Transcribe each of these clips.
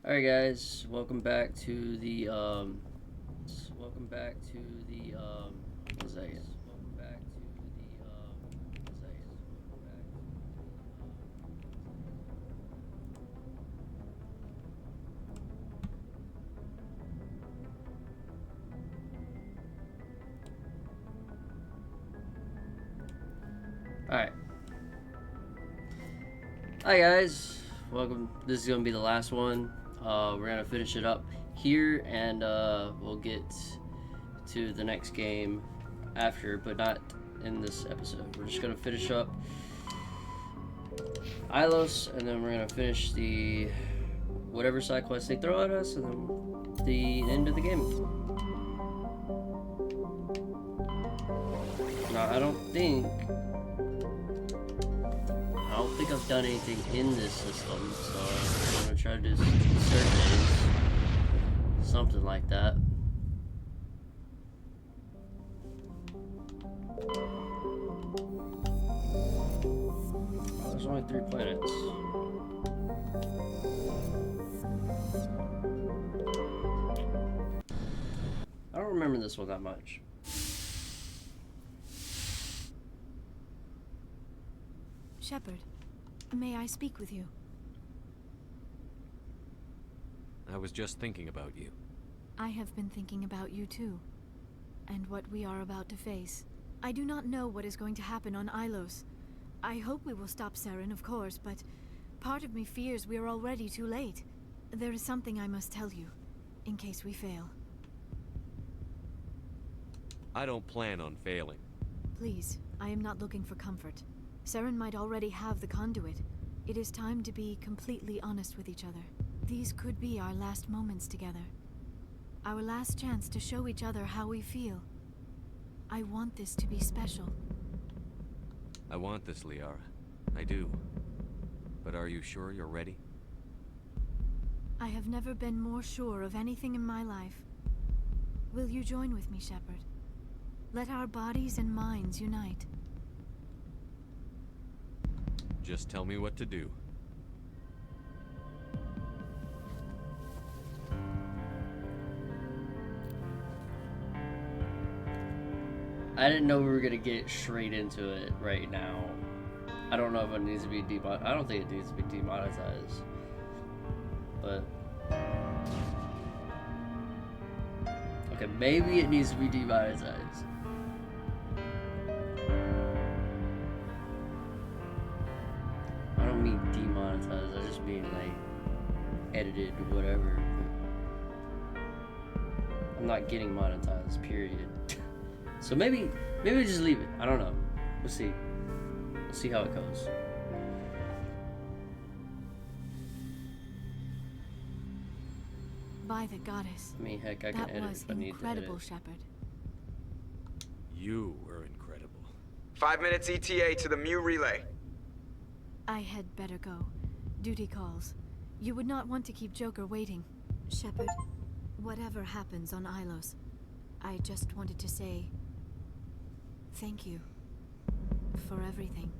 Alright guys, welcome back to the one second. Alright. Hi guys, welcome. This is gonna be the last one. We're gonna finish it up here, and we'll get to the next game after, but not in this episode. We're just gonna finish up Ilos, and then we're gonna finish the whatever side quest they throw at us, and then the end of the game. Now, I don't think I've done anything in this system, so I'm gonna try to do surveys, something like that. Oh, there's only 3 planets. I don't remember this one that much. Shepard, may I speak with you? I was just thinking about you. I have been thinking about you too, and what we are about to face. I do not know what is going to happen on Ilos. I hope we will stop Saren, of course, but part of me fears we are already too late. There is something I must tell you, in case we fail. I don't plan on failing. Please, I am not looking for comfort. Saren might already have the conduit. It is time to be completely honest with each other. These could be our last moments together. Our last chance to show each other how we feel. I want this to be special. I want this, Liara. I do. But are you sure you're ready? I have never been more sure of anything in my life. Will you join with me, Shepard? Let our bodies and minds unite. Just tell me what to do. I didn't know we were gonna get straight into it right now. I don't know if it needs to be I don't think it needs to be demonetized. But okay, maybe it needs to be demonetized. I don't mean demonetized, I just mean like edited or whatever. I'm not getting monetized, period. So maybe we just leave it. I don't know. We'll see. We'll see how it goes. By the goddess. I mean, heck, I can edit if I need to edit. That was incredible, Shepard. You were incredible. 5 minutes ETA to the Mu relay. I had better go. Duty calls. You would not want to keep Joker waiting. Shepard, whatever happens on Ilos, I just wanted to say thank you for everything.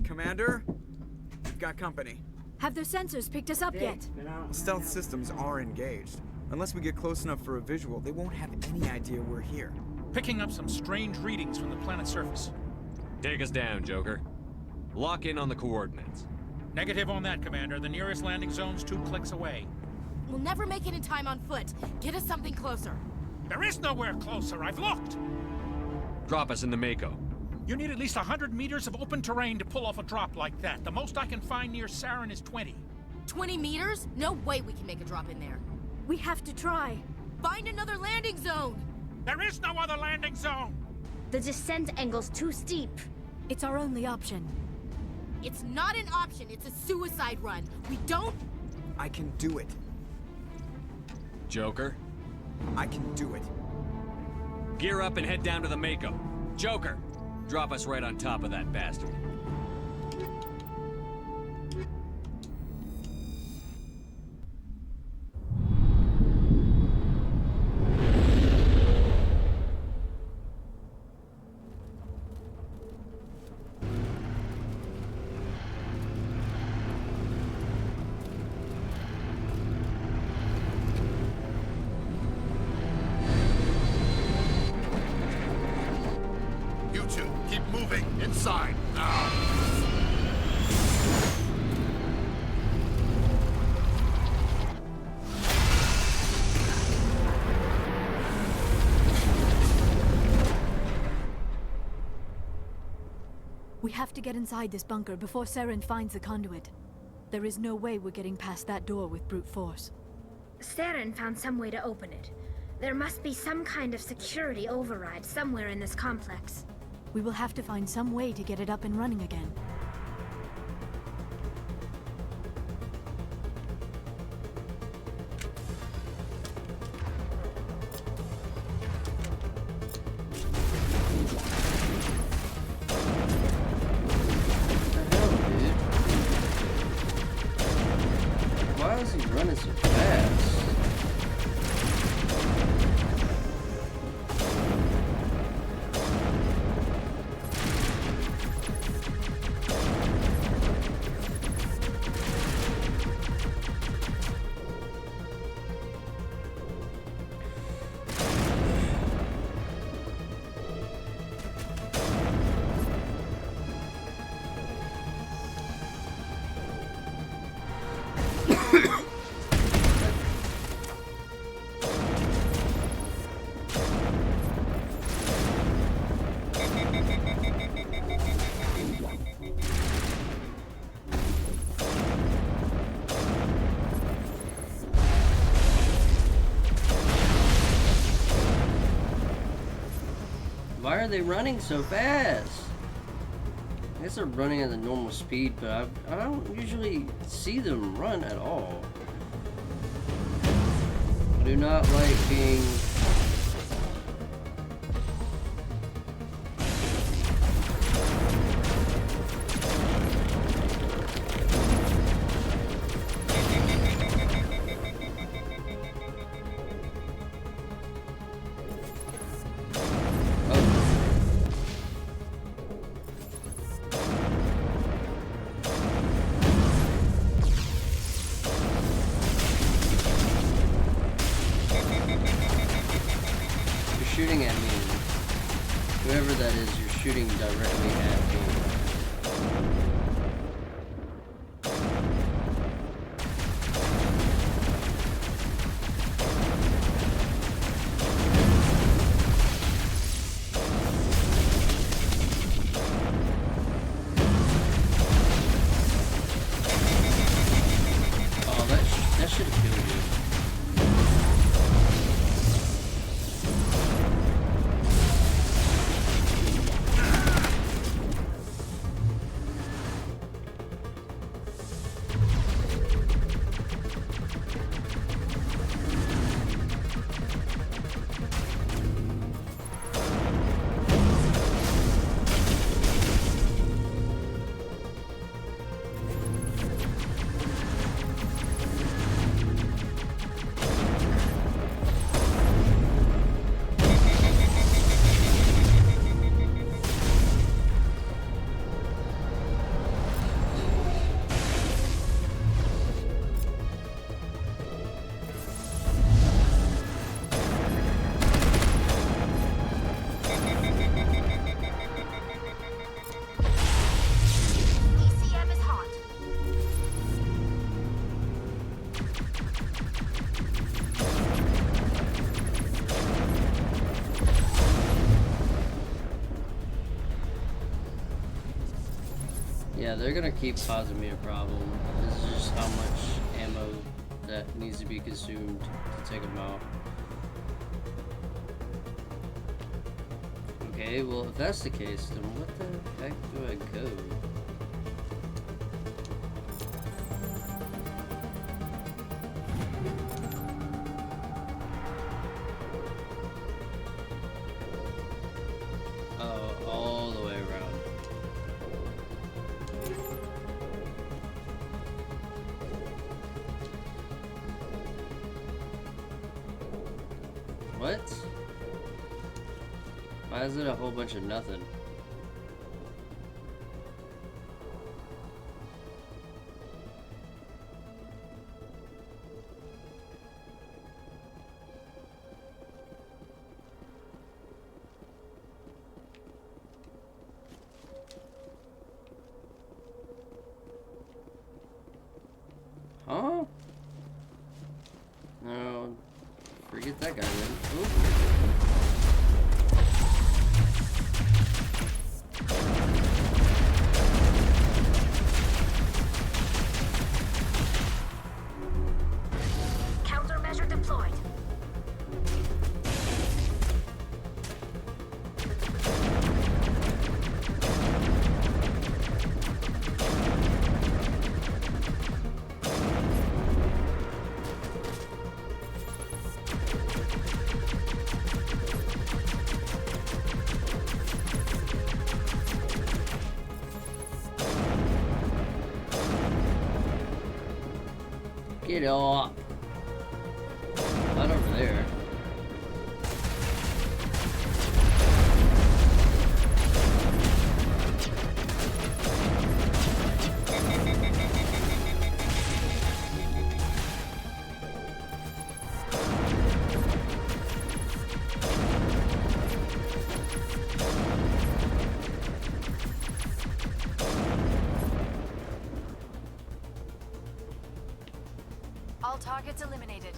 Commander? We've got company. Have their sensors picked us up yet? Stealth systems are engaged. Unless we get close enough for a visual, they won't have any idea we're here. Picking up some strange readings from the planet's surface. Take us down, Joker. Lock in on the coordinates. Negative on that, Commander. The nearest landing zone's 2 clicks away. We'll never make it in time on foot. Get us something closer. There is nowhere closer. I've looked. Drop us in the Mako. You need at least 100 meters of open terrain to pull off a drop like that. The most I can find near Saren is 20. 20 meters? No way we can make a drop in there. We have to try. Find another landing zone! There is no other landing zone! The descent angle's too steep. It's our only option. It's not an option. It's a suicide run. We don't... I can do it. Joker, I can do it. gear up and head down to the Mako. Joker, drop us right on top of that bastard. You two, keep moving. Inside, now. We have to get inside this bunker before Saren finds the conduit. There is no way we're getting past that door with brute force. Saren found some way to open it. There must be some kind of security override somewhere in this complex. We will have to find some way to get it up and running again. What the hell, dude? Why is he running so fast? Why are they running so fast? I guess they're running at the normal speed, but I don't usually see them run at all. I do not like being... shooting at me. Whoever that is, you're shooting directly at me. Oh, that should have killed you. ECM is hot. Yeah, they're gonna keep causing me a problem. This is just how much ammo that needs to be consumed to take them out. Okay, well if that's the case, then what the heck do I go? What? Why is it a whole bunch of nothing? Huh? No, forget that guy then. Oop. Countermeasure deployed. Get up. Not over there. All targets eliminated.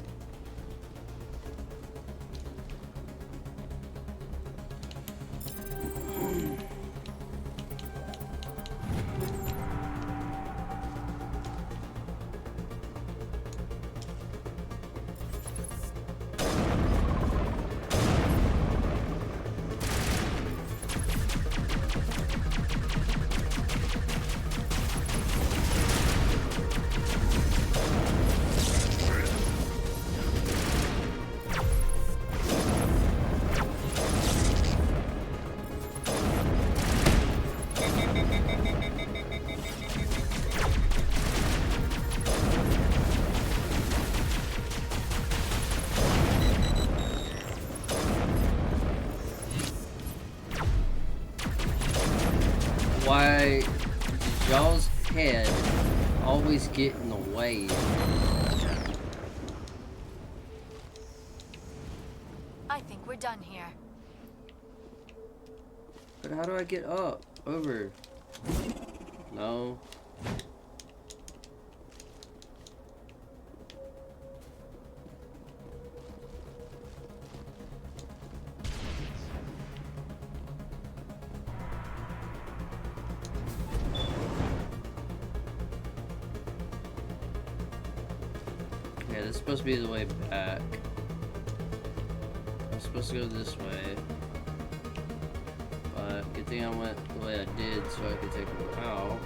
Why does y'all's head always get in the way? I think we're done here. But how do I get up? Over? No. Yeah, this is supposed to be the way back. I'm supposed to go this way. But good thing I went the way I did so I could take them out.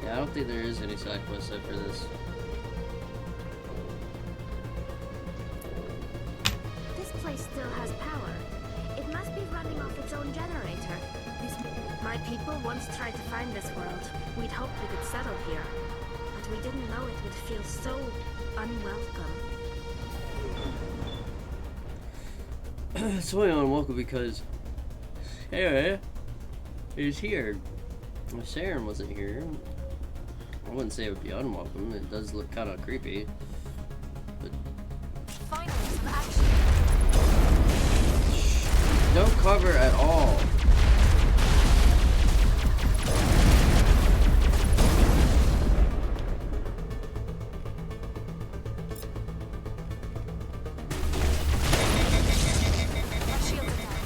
Yeah, I don't think there is any side quest after this. This place still has power. It must be running off its own generator. My people once tried to find this world. We'd hoped we could settle here. But we didn't know it would feel so unwelcome. It's only unwelcome because Sarah is here. If Saren wasn't here, I wouldn't say it would be unwelcome. It does look kind of creepy. But Finally, some action. no cover at all. Shield attack.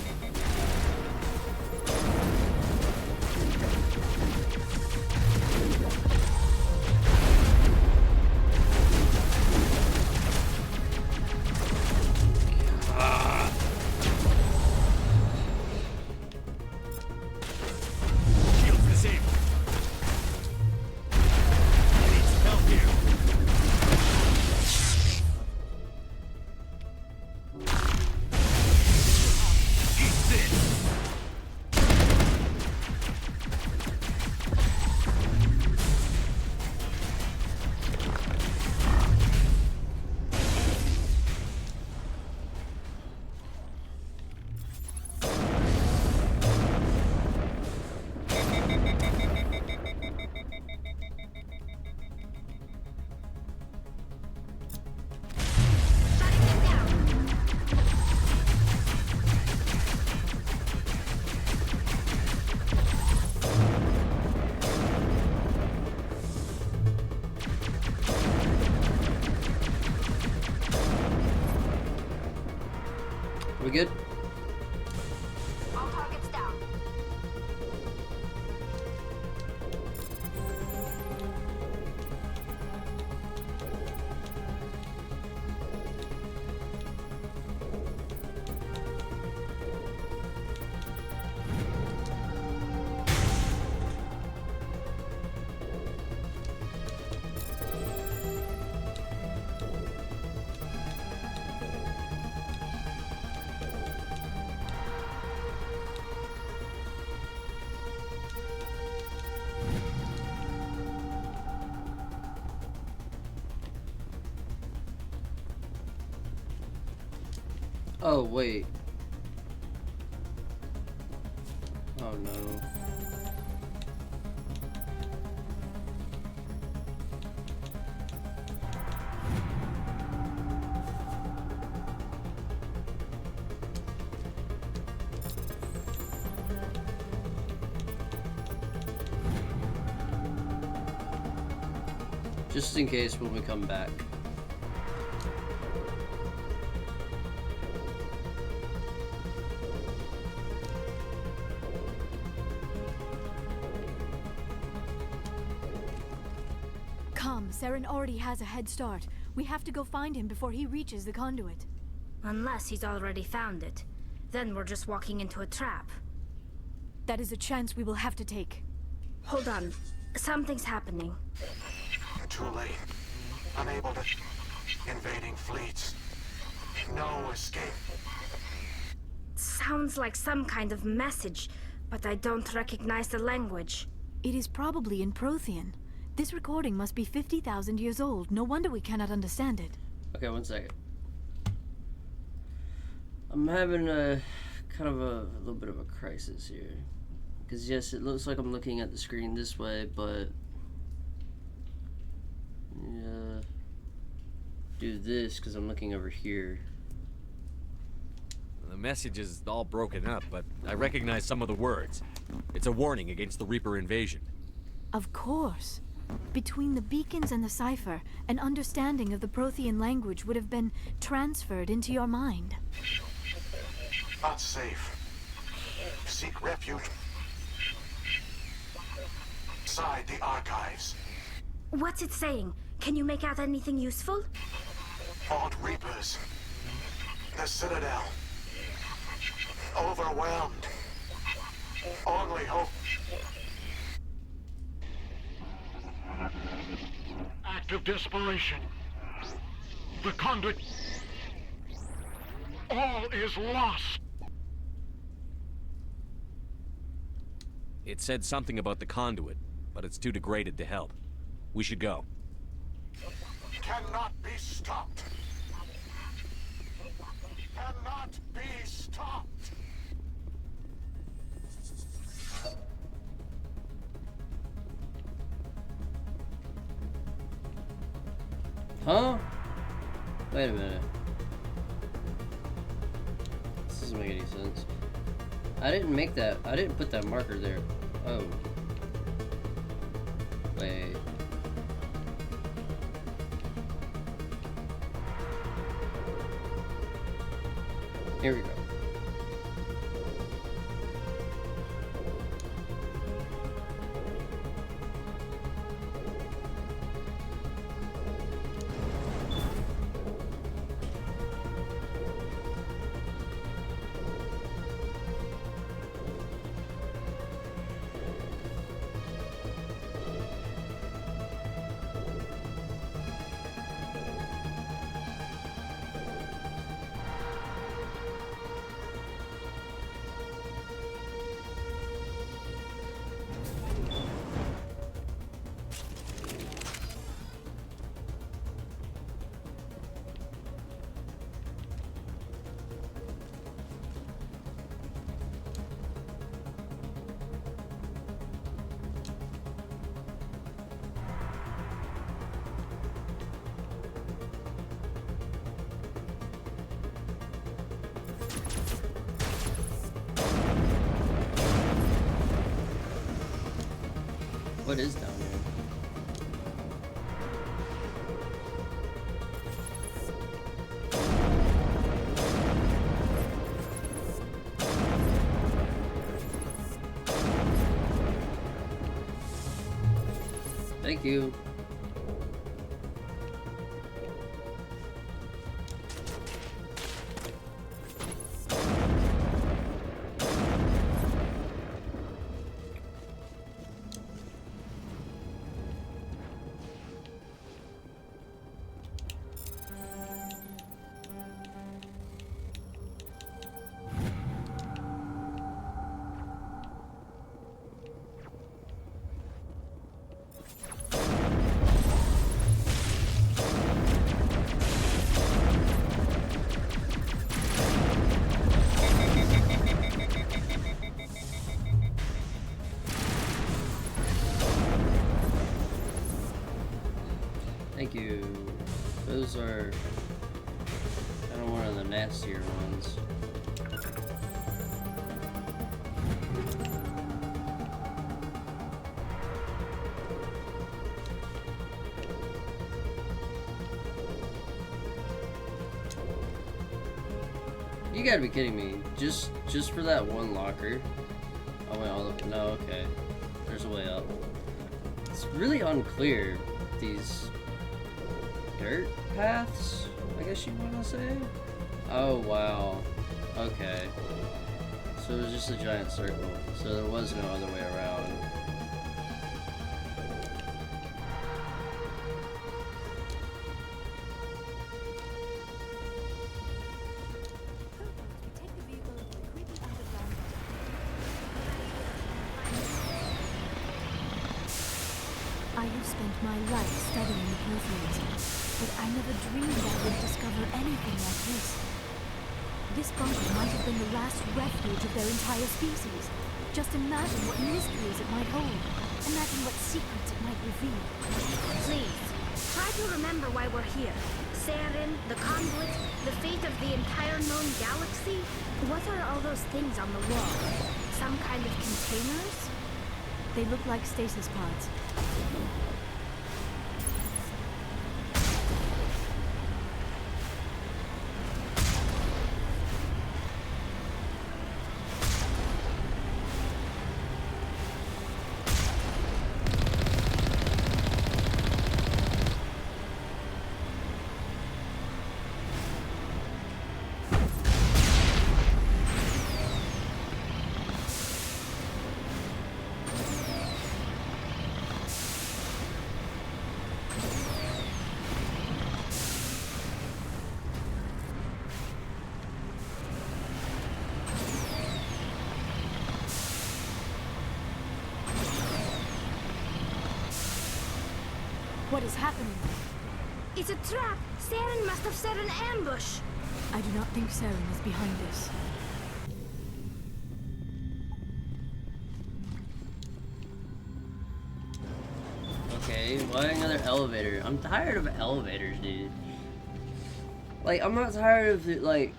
good? All targets down. Oh, wait. Oh, no. Just in case when we come back. Come, Saren already has a head start. We have to go find him before he reaches the conduit. Unless he's already found it. Then we're just walking into a trap. That is a chance we will have to take. Hold on. Something's happening. Too late. Unable to... Invading fleets. No escape. Sounds like some kind of message, but I don't recognize the language. It is probably in Prothean. This recording must be 50,000 years old. No wonder we cannot understand it. Okay, 1 second. I'm having a kind of a little bit of a crisis here. Because yes, it looks like I'm looking at the screen this way, but yeah, do this because I'm looking over here. The message is all broken up, but I recognize some of the words. It's a warning against the Reaper invasion. Of course. Between the beacons and the cipher, an understanding of the Prothean language would have been transferred into your mind. Not safe. Seek refuge. Inside the archives. What's it saying? Can you make out anything useful? Fought Reapers. The Citadel. Overwhelmed. Only hope. Act of desperation. The conduit. All is lost. It said something about the conduit, but it's too degraded to help. We should go. Cannot be stopped. Cannot be stopped. Huh? Wait a minute. This doesn't make any sense. I didn't make that. I didn't put that marker there. Oh. Wait. Here we go. What is down here? Thank you. Thank you. Those are kind of one of the nastier ones. You gotta be kidding me. Just for that one locker. Oh wait, all the, no, okay. There's a way up. It's really unclear, these dirt paths, I guess you want to say? Oh, wow. Okay. So it was just a giant circle. So there was no other way around. I have spent my life studying the Protheans, but I never dreamed I would discover anything like this. This bunker might have been the last refuge of their entire species. Just imagine what mysteries it might hold. Imagine what secrets it might reveal. Please, try to remember why we're here. Saren, the Conduit, the fate of the entire known galaxy. What are all those things on the wall? Some kind of containers? They look like stasis pods. What is happening? It's a trap! Saren must have set an ambush! I do not think Saren is behind this. Okay, why another elevator? I'm tired of elevators, dude. Like, I'm not tired of it, like...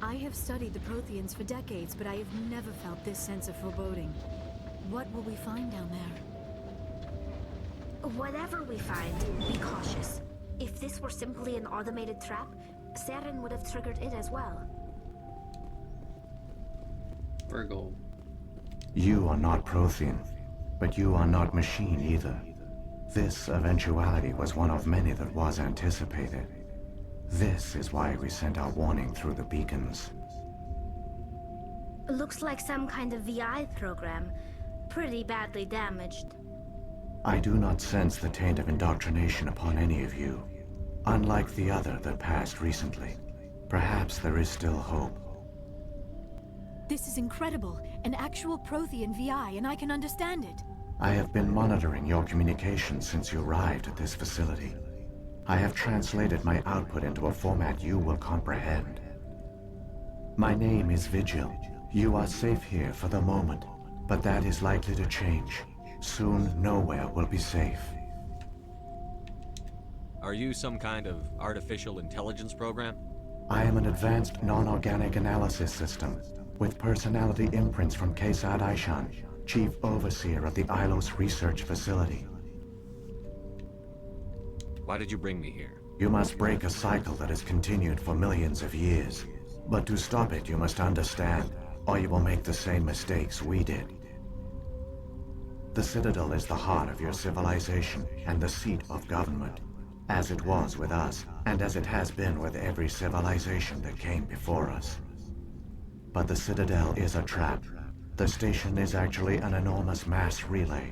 I have studied the Protheans for decades, but I have never felt this sense of foreboding. What will we find down there? Whatever we find, be cautious. If this were simply an automated trap, Saren would have triggered it as well. Virgo. You are not Prothean, but you are not machine either. This eventuality was one of many that was anticipated. This is why we sent our warning through the beacons. Looks like some kind of VI program. Pretty badly damaged. I do not sense the taint of indoctrination upon any of you. Unlike the other that passed recently. Perhaps there is still hope. This is incredible. An actual Prothean VI, and I can understand it. I have been monitoring your communications since you arrived at this facility. I have translated my output into a format you will comprehend. My name is Vigil. You are safe here for the moment, but that is likely to change. Soon, nowhere will be safe. Are you some kind of artificial intelligence program? I am an advanced non-organic analysis system, with personality imprints from Kesad Aishan, Chief Overseer of the Ilos Research Facility. Why did you bring me here? You must break a cycle that has continued for millions of years. But to stop it, you must understand. or you will make the same mistakes we did. The Citadel is the heart of your civilization and the seat of government, as it was with us, and as it has been with every civilization that came before us. But the Citadel is a trap. The station is actually an enormous mass relay,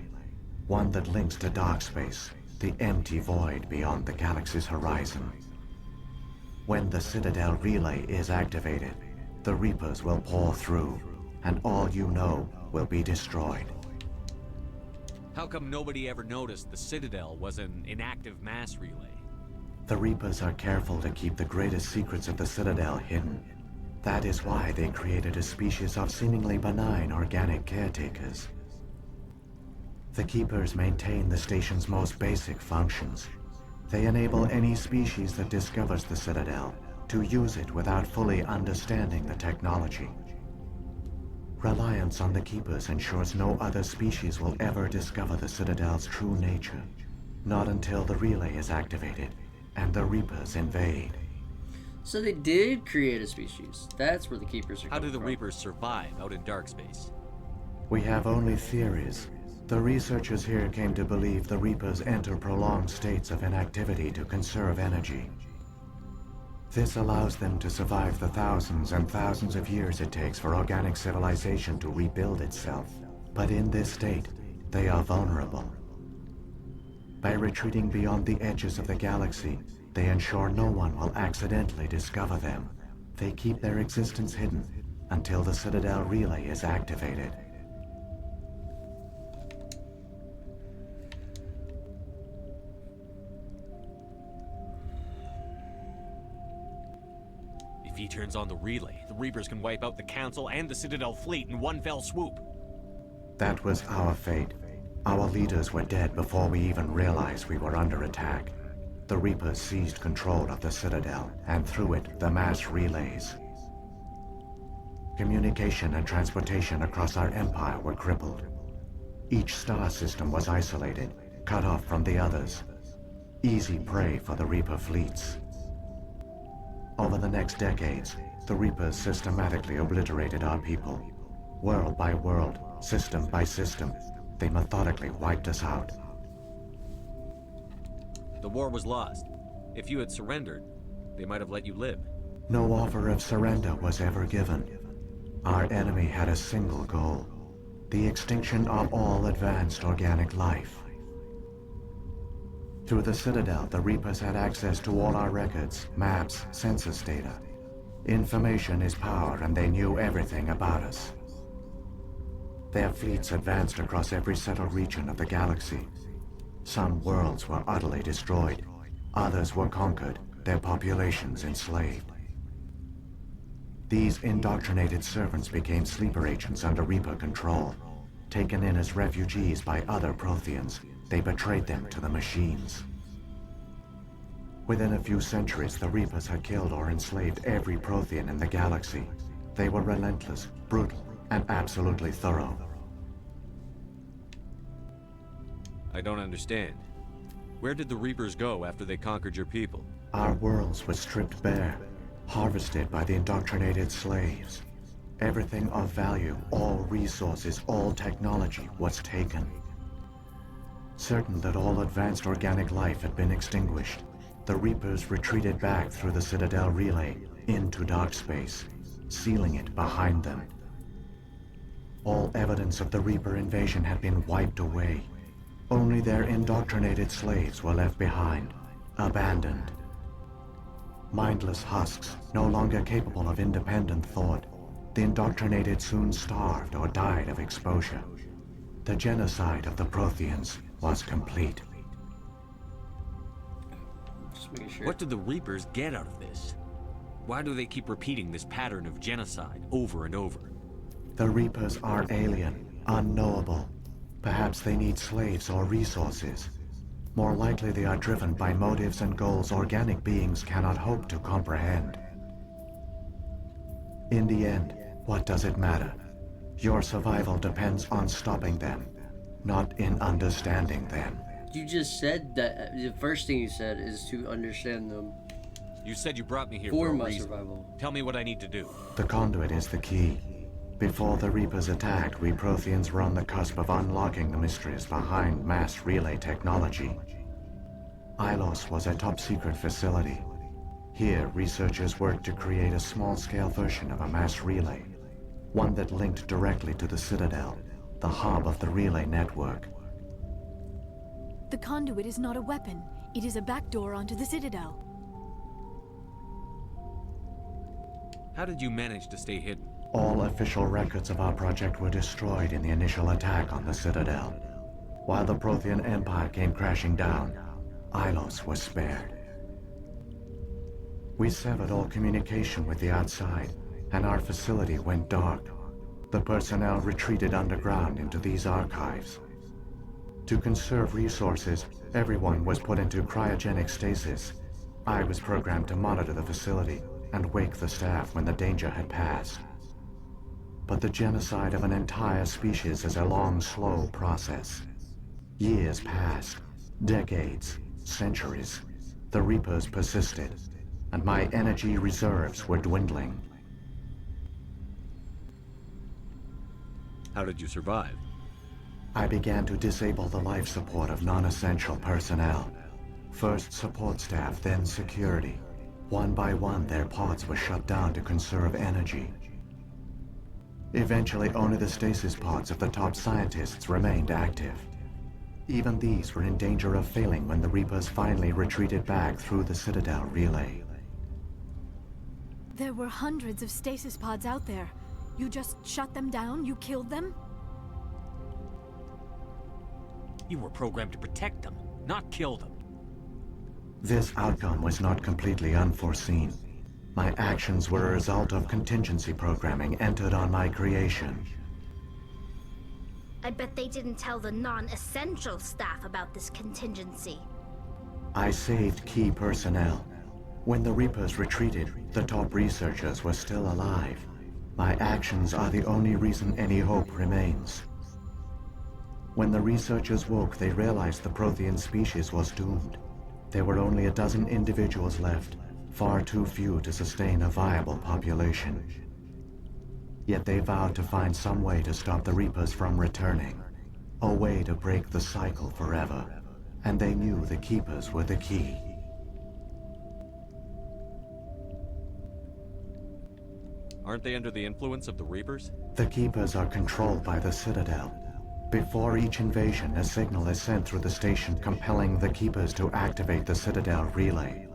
one that links to dark space, the empty void beyond the galaxy's horizon. When the Citadel relay is activated, the Reapers will pour through, and all you know will be destroyed. How come nobody ever noticed the Citadel was an inactive mass relay? The Reapers are careful to keep the greatest secrets of the Citadel hidden. That is why they created a species of seemingly benign organic caretakers. The Keepers maintain the station's most basic functions. They enable any species that discovers the Citadel to use it without fully understanding the technology. Reliance on the Keepers ensures no other species will ever discover the Citadel's true nature. Not until the relay is activated and the Reapers invade. So they did create a species. That's where the Keepers are How do coming the from. Reapers survive out in dark space? We have only theories. The researchers here came to believe the Reapers enter prolonged states of inactivity to conserve energy. This allows them to survive the thousands and thousands of years it takes for organic civilization to rebuild itself. But in this state, they are vulnerable. By retreating beyond the edges of the galaxy, they ensure no one will accidentally discover them. They keep their existence hidden until the Citadel relay is activated. If he turns on the relay, the Reapers can wipe out the Council and the Citadel fleet in one fell swoop. That was our fate. Our leaders were dead before we even realized we were under attack. The Reapers seized control of the Citadel, and through it, the mass relays. Communication and transportation across our empire were crippled. Each star system was isolated, cut off from the others. Easy prey for the Reaper fleets. Over the next decades, the Reapers systematically obliterated our people. World by world, system by system, they methodically wiped us out. The war was lost. If you had surrendered, they might have let you live. No offer of surrender was ever given. Our enemy had a single goal: the extinction of all advanced organic life. Through the Citadel, the Reapers had access to all our records, maps, census data. Information is power, and they knew everything about us. Their fleets advanced across every settled region of the galaxy. Some worlds were utterly destroyed. Others were conquered, their populations enslaved. These indoctrinated servants became sleeper agents under Reaper control. Taken in as refugees by other Protheans, they betrayed them to the machines. Within a few centuries, the Reapers had killed or enslaved every Prothean in the galaxy. They were relentless, brutal, and absolutely thorough. I don't understand. Where did the Reapers go after they conquered your people? Our worlds were stripped bare, harvested by the indoctrinated slaves. Everything of value, all resources, all technology was taken. Certain that all advanced organic life had been extinguished, the Reapers retreated back through the Citadel relay into dark space, sealing it behind them. All evidence of the Reaper invasion had been wiped away. Only their indoctrinated slaves were left behind, abandoned. Mindless husks, no longer capable of independent thought, the indoctrinated soon starved or died of exposure. The genocide of the Protheans was complete. Just making sure. What did the Reapers get out of this? Why do they keep repeating this pattern of genocide over and over? The Reapers are alien, unknowable. Perhaps they need slaves or resources. More likely they are driven by motives and goals organic beings cannot hope to comprehend. In the end, what does it matter? Your survival depends on stopping them, not in understanding them. You just said that. The first thing you said is to understand them You said you brought me here for for a my reason. survival. Tell me what I need to do. The conduit is the key. Before the Reapers attacked, we Protheans were on the cusp of unlocking the mysteries behind mass relay technology. Ilos was a top-secret facility. Here, researchers worked to create a small-scale version of a mass relay, one that linked directly to the Citadel, the hub of the relay network. The conduit is not a weapon. It is a backdoor onto the Citadel. How did you manage to stay hidden? All official records of our project were destroyed in the initial attack on the Citadel. While the Prothean Empire came crashing down, Ilos was spared. We severed all communication with the outside, and our facility went dark. The personnel retreated underground into these archives. To conserve resources, everyone was put into cryogenic stasis. I was programmed to monitor the facility and wake the staff when the danger had passed. But the genocide of an entire species is a long, slow process. Years passed, decades, centuries. The Reapers persisted, and my energy reserves were dwindling. How did you survive? I began to disable the life support of non-essential personnel. First support staff, then security. One by one, their pods were shut down to conserve energy. Eventually, only the stasis pods of the top scientists remained active. Even these were in danger of failing when the Reapers finally retreated back through the Citadel relay. There were hundreds of stasis pods out there. You just shut them down? You killed them? You were programmed to protect them, not kill them. This outcome was not completely unforeseen. My actions were a result of contingency programming entered on my creation. I bet they didn't tell the non-essential staff about this contingency. I saved key personnel. When the Reapers retreated, the top researchers were still alive. My actions are the only reason any hope remains. When the researchers woke, they realized the Prothean species was doomed. There were only a dozen individuals left, far too few to sustain a viable population. Yet they vowed to find some way to stop the Reapers from returning, a way to break the cycle forever, and they knew the Keepers were the key. Aren't they under the influence of the Reapers? The Keepers are controlled by the Citadel. Before each invasion, a signal is sent through the station compelling the Keepers to activate the Citadel relay.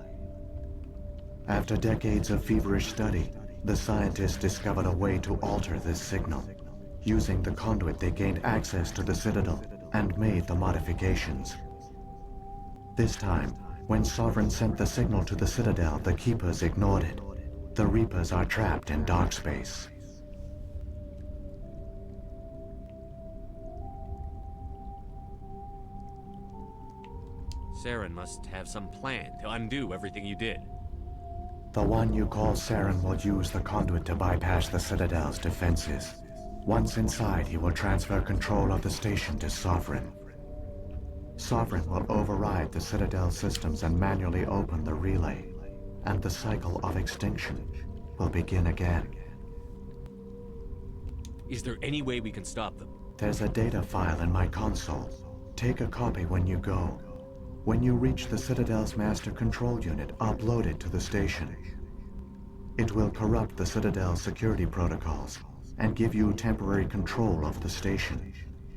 After decades of feverish study, the scientists discovered a way to alter this signal. Using the conduit, they gained access to the Citadel and made the modifications. This time, when Sovereign sent the signal to the Citadel, the Keepers ignored it. The Reapers are trapped in dark space. Saren must have some plan to undo everything you did. The one you call Saren will use the conduit to bypass the Citadel's defenses. Once inside, he will transfer control of the station to Sovereign. Sovereign will override the Citadel systems and manually open the relay, and the cycle of extinction will begin again. Is there any way we can stop them? There's a data file in my console. Take a copy when you go. When you reach the Citadel's master control unit, upload it to the station. It will corrupt the Citadel's security protocols and give you temporary control of the station.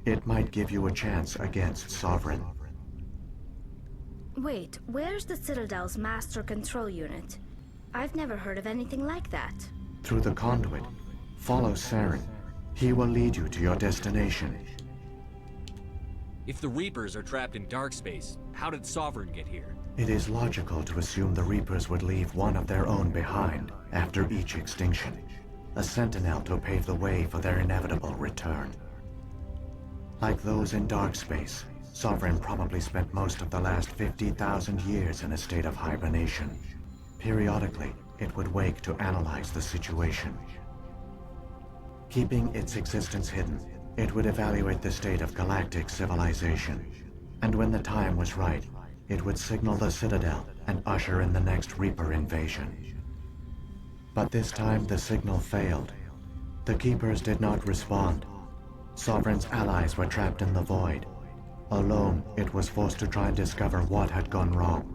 It might give you a chance against Sovereign. Wait, where's the Citadel's master control unit? I've never heard of anything like that. Through the conduit, follow Saren. He will lead you to your destination. If the Reapers are trapped in dark space, how did Sovereign get here? It is logical to assume the Reapers would leave one of their own behind after each extinction. A sentinel to pave the way for their inevitable return. Like those in dark space, Sovereign probably spent most of the last 50,000 years in a state of hibernation. Periodically, it would wake to analyze the situation. Keeping its existence hidden, it would evaluate the state of galactic civilization. And when the time was right, it would signal the Citadel and usher in the next Reaper invasion. But this time the signal failed. The Keepers did not respond. Sovereign's allies were trapped in the void. Alone, it was forced to try and discover what had gone wrong.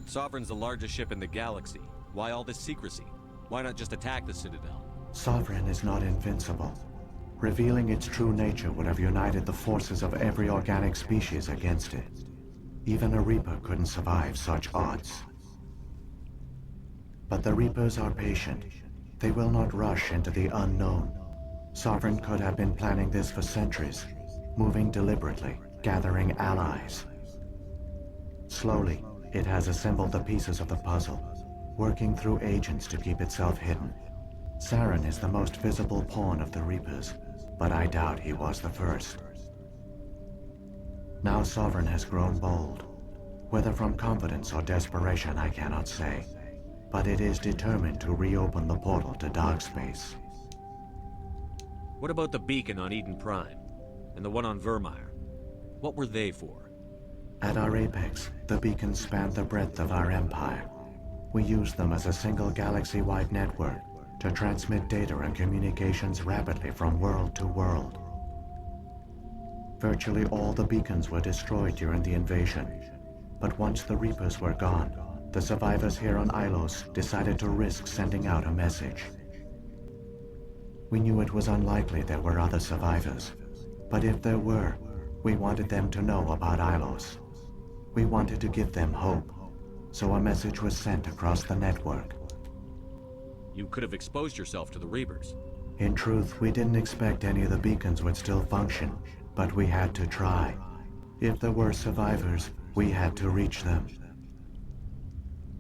Sovereign's the largest ship in the galaxy. Why all this secrecy? Why not just attack the Citadel? Sovereign is not invincible. Revealing its true nature would have united the forces of every organic species against it. Even a Reaper couldn't survive such odds. But the Reapers are patient. They will not rush into the unknown. Sovereign could have been planning this for centuries, moving deliberately, gathering allies. Slowly, it has assembled the pieces of the puzzle, working through agents to keep itself hidden. Saren is the most visible pawn of the Reapers, but I doubt he was the first. Now Sovereign has grown bold. Whether from confidence or desperation, I cannot say. But it is determined to reopen the portal to dark space. What about the beacon on Eden Prime? And the one on Vermeer? What were they for? At our apex, the beacons spanned the breadth of our empire. We used them as a single galaxy-wide network to transmit data and communications rapidly from world to world. Virtually all the beacons were destroyed during the invasion, but once the Reapers were gone, the survivors here on Ilos decided to risk sending out a message. We knew it was unlikely there were other survivors, but if there were, we wanted them to know about Ilos. We wanted to give them hope, so a message was sent across the network. You could have exposed yourself to the Reapers. In truth, we didn't expect any of the beacons would still function, but we had to try. If there were survivors, we had to reach them.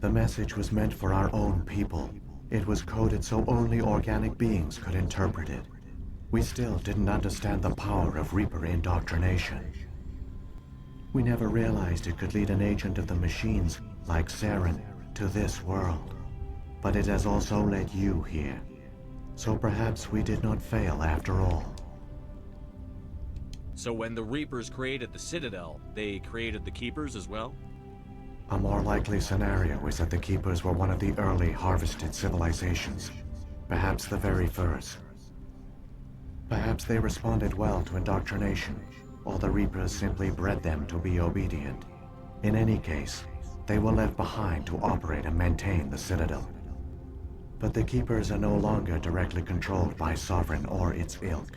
The message was meant for our own people. It was coded so only organic beings could interpret it. We still didn't understand the power of Reaper indoctrination. We never realized it could lead an agent of the machines, like Saren, to this world. But it has also led you here. So perhaps we did not fail after all. So when the Reapers created the Citadel, they created the Keepers as well? A more likely scenario is that the Keepers were one of the early harvested civilizations. Perhaps the very first. Perhaps they responded well to indoctrination, or the Reapers simply bred them to be obedient. In any case, they were left behind to operate and maintain the Citadel. But the Keepers are no longer directly controlled by Sovereign or its ilk.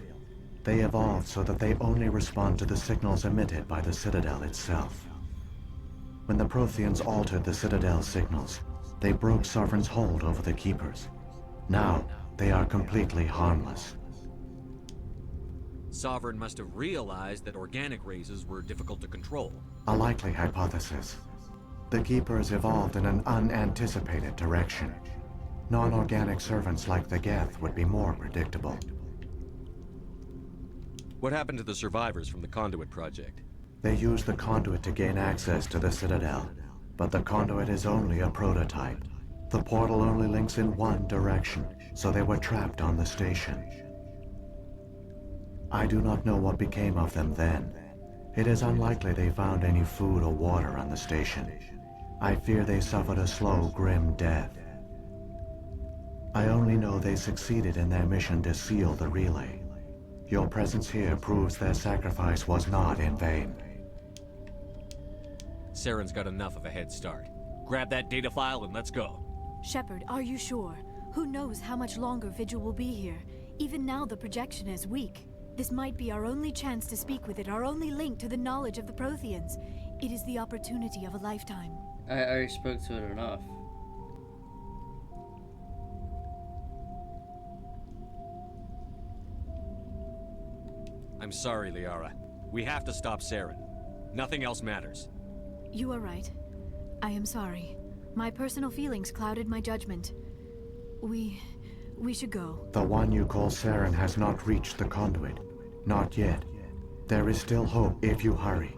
They evolved so that they only respond to the signals emitted by the Citadel itself. When the Protheans altered the Citadel's signals, they broke Sovereign's hold over the Keepers. Now, they are completely harmless. Sovereign must have realized that organic races were difficult to control. A likely hypothesis. The Keepers evolved in an unanticipated direction. Non-organic servants like the Geth would be more predictable. What happened to the survivors from the Conduit project? They used the Conduit to gain access to the Citadel, but the Conduit is only a prototype. The portal only links in one direction, so they were trapped on the station. I do not know what became of them then. It is unlikely they found any food or water on the station. I fear they suffered a slow, grim death. I only know they succeeded in their mission to seal the relay. Your presence here proves their sacrifice was not in vain. Saren's got enough of a head start. Grab that data file and let's go. Shepard, are you sure? Who knows how much longer Vigil will be here? Even now the projection is weak. This might be our only chance to speak with it, our only link to the knowledge of the Protheans. It is the opportunity of a lifetime. I already spoke to it enough. I'm sorry, Liara. We have to stop Saren. Nothing else matters. You are right. I am sorry. My personal feelings clouded my judgment. We should go. The one you call Saren has not reached the Conduit. Not yet. There is still hope if you hurry.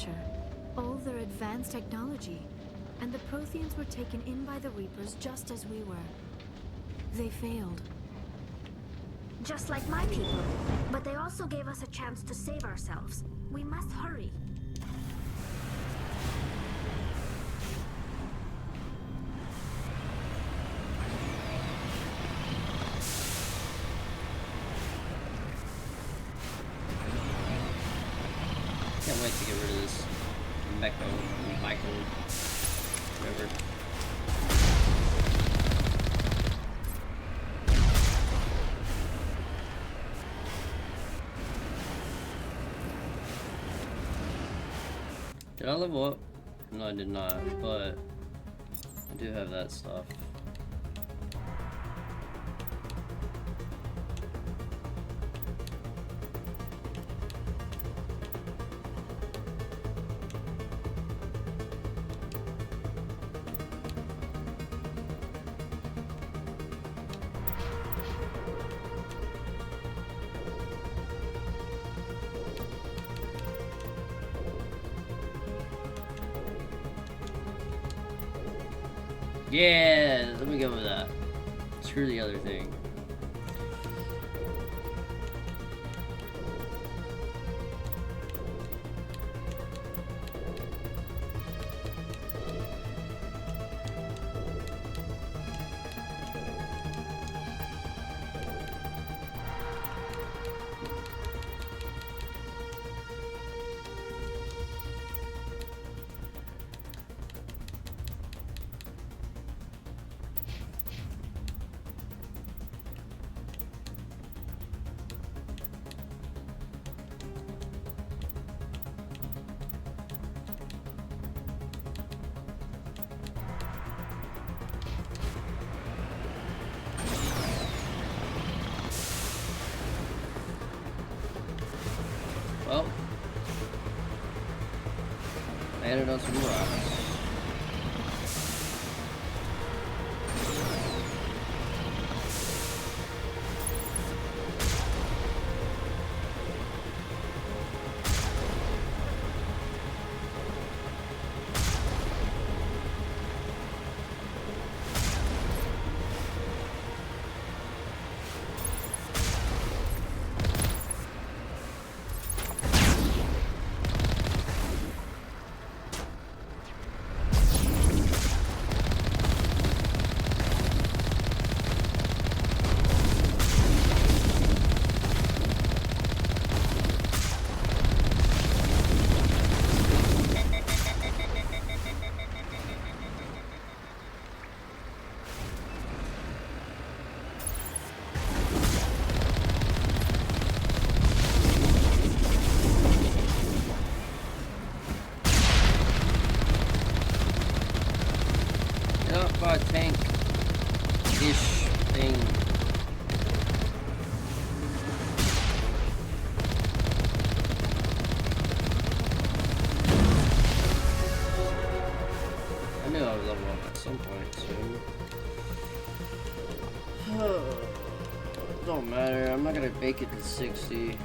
capture all their advanced technology, and the Protheans were taken in by the Reapers just as we were. They failed. Just like my people. But they also gave us a chance to save ourselves. We must hurry. Can't wait to get rid of this Michael, whatever. Did I level up? No, I did not, but I do have that stuff. Yeah, let me go with that. Screw the other thing. Well, landed on some rocks. Tank-ish thing. I knew I would level up at some point soon. Don't matter, I'm not gonna make it to 60.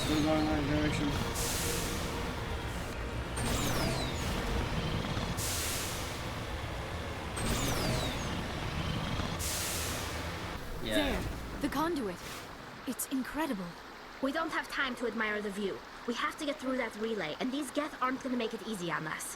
Still going in that direction. Yeah. There, the conduit. It's incredible. We don't have time to admire the view. We have to get through that relay, and these Geth aren't gonna make it easy on us.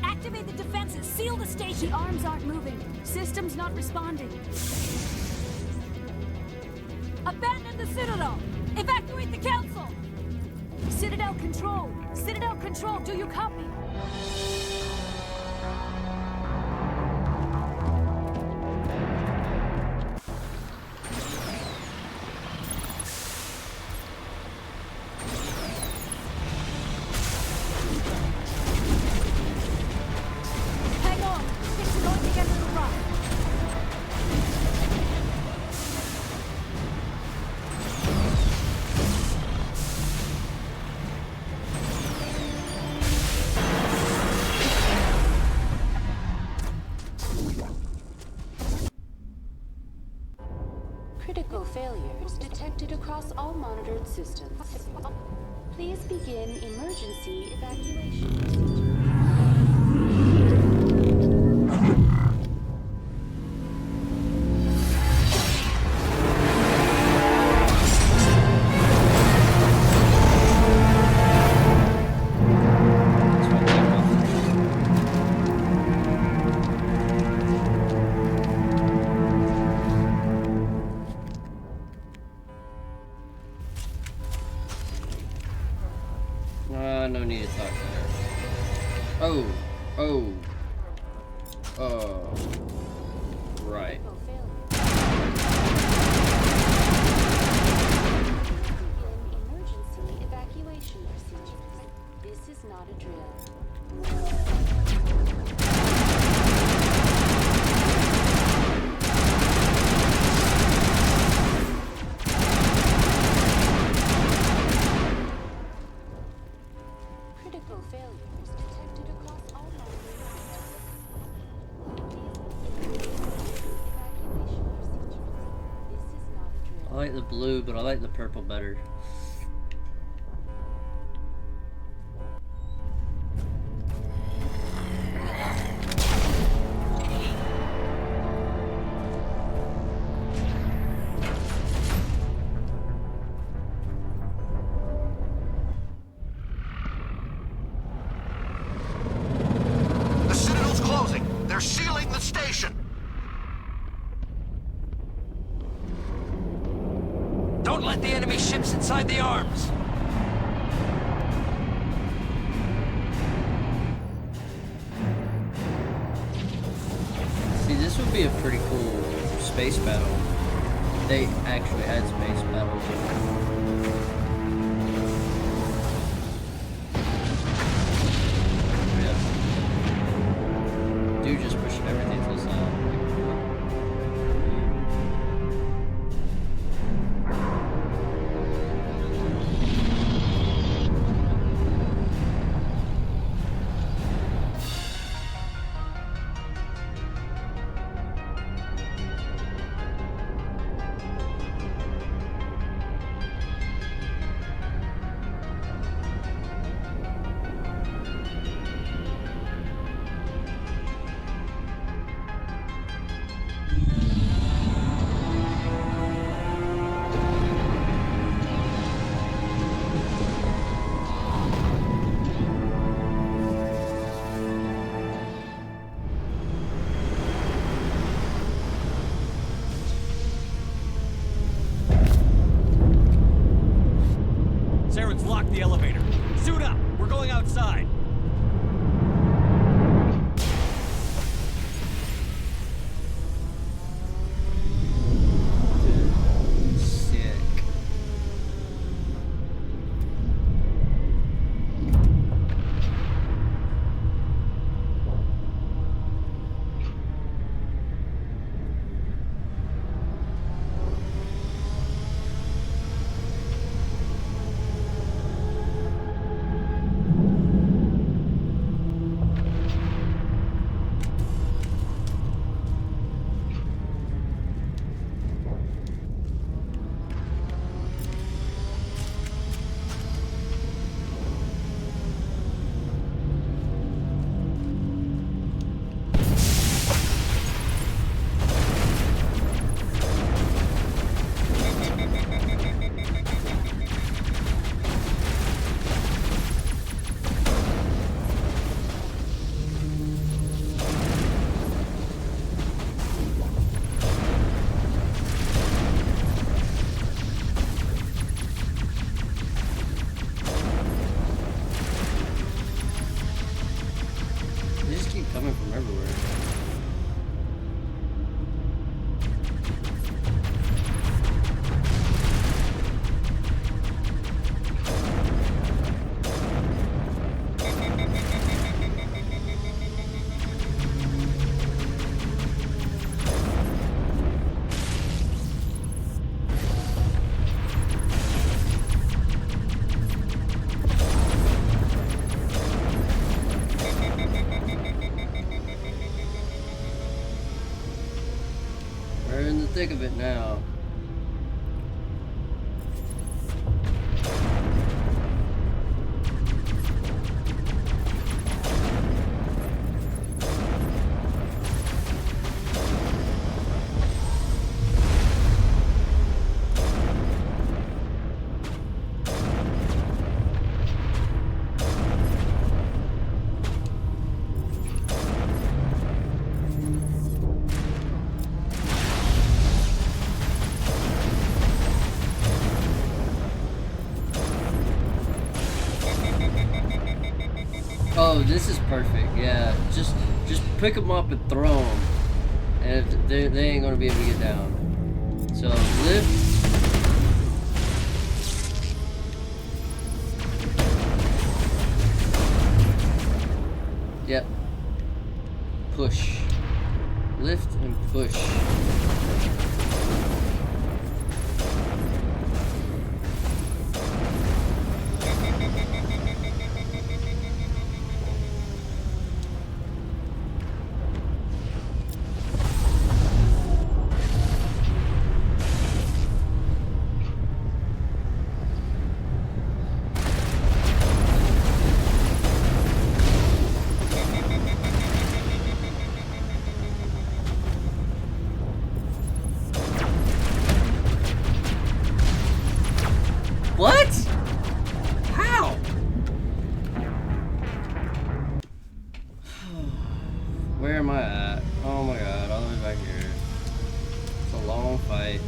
Activate the defenses! Seal the station! The arms aren't moving. Systems not responding. Abandon the Citadel! Evacuate the Council! Citadel Control! Citadel Control, do you copy? Hang on! It's going to get to the rock! Critical failures detected across all monitored systems. Please begin emergency evacuation procedure. No need to talk to her. Right. Emergency evacuation procedures. This is not a drill. Critical failures detected across all monitoring systems. I like the blue, but I like the purple better. The Citadel's closing. They're sealing the station. Don't let the enemy ships inside the arms! See, this would be a pretty cool space battle. They actually had space battles. Yeah. Dude just pushing everything to the side. coming from everywhere. We're in the thick of it now. Oh, this is perfect. Yeah, just pick them up and throw them, and they ain't gonna be able to get down. So lift. Yep. Push. Lift and push. What? How? Where am I at? Oh my god, all the way back here. It's a long fight.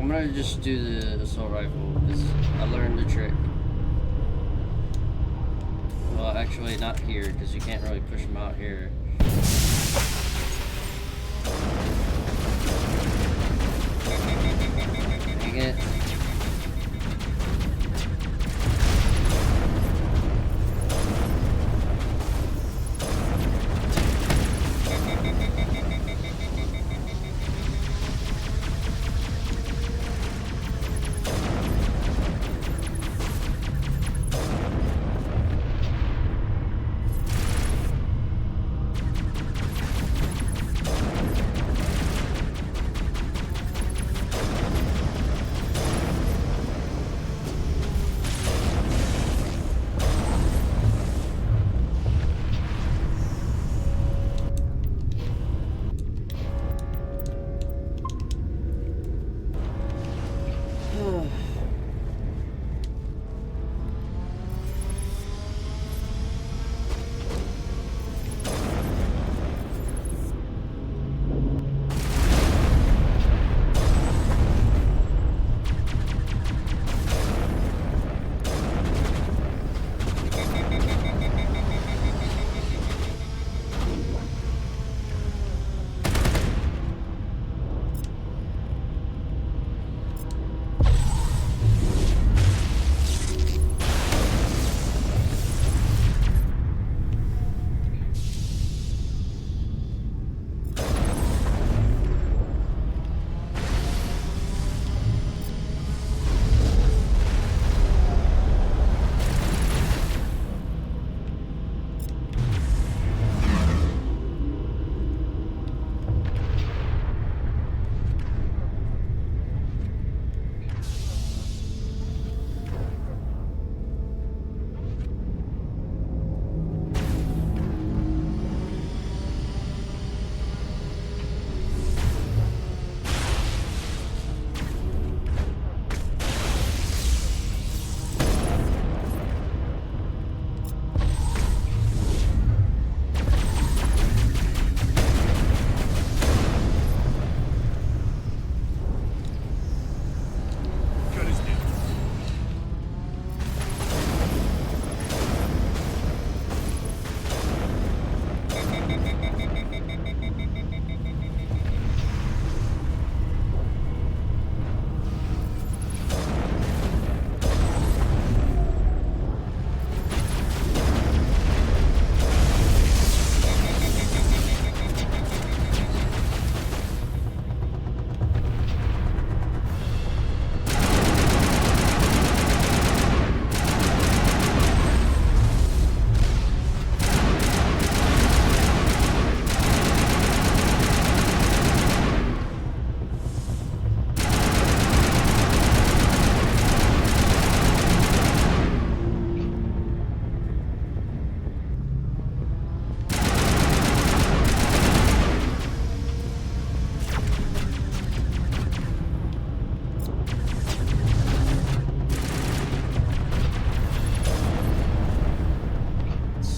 I'm gonna just do the assault rifle because I learned the trick. Well, actually not here because you can't really push them out here. Dang it.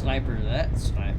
sniper that snipe.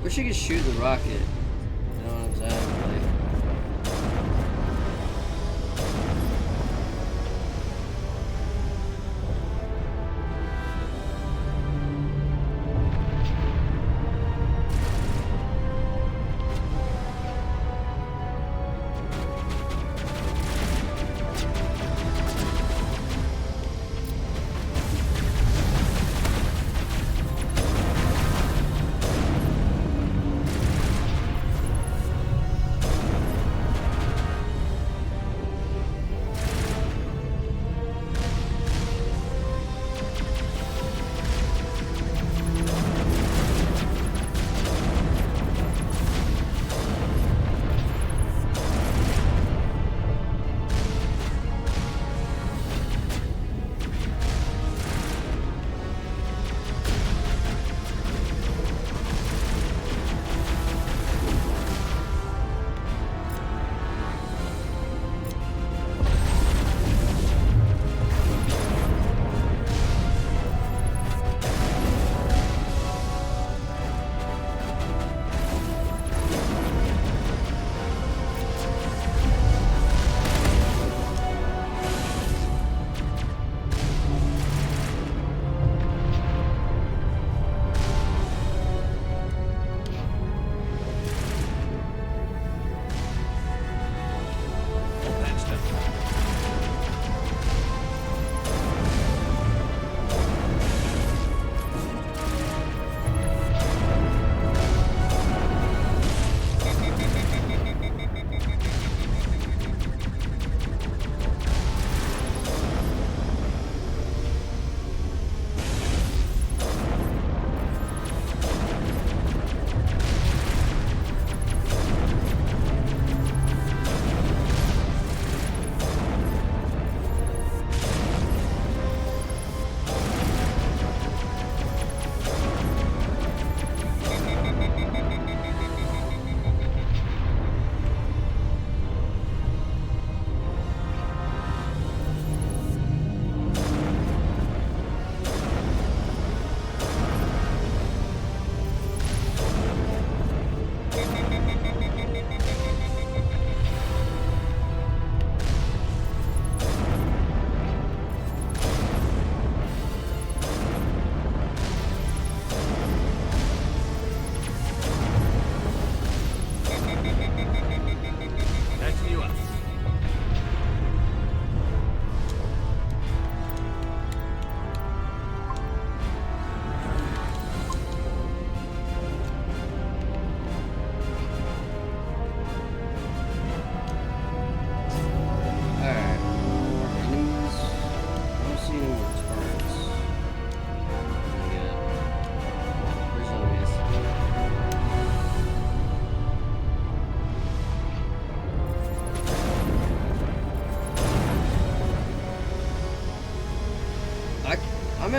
Wish you could shoot the rocket. You know what I'm saying? Like,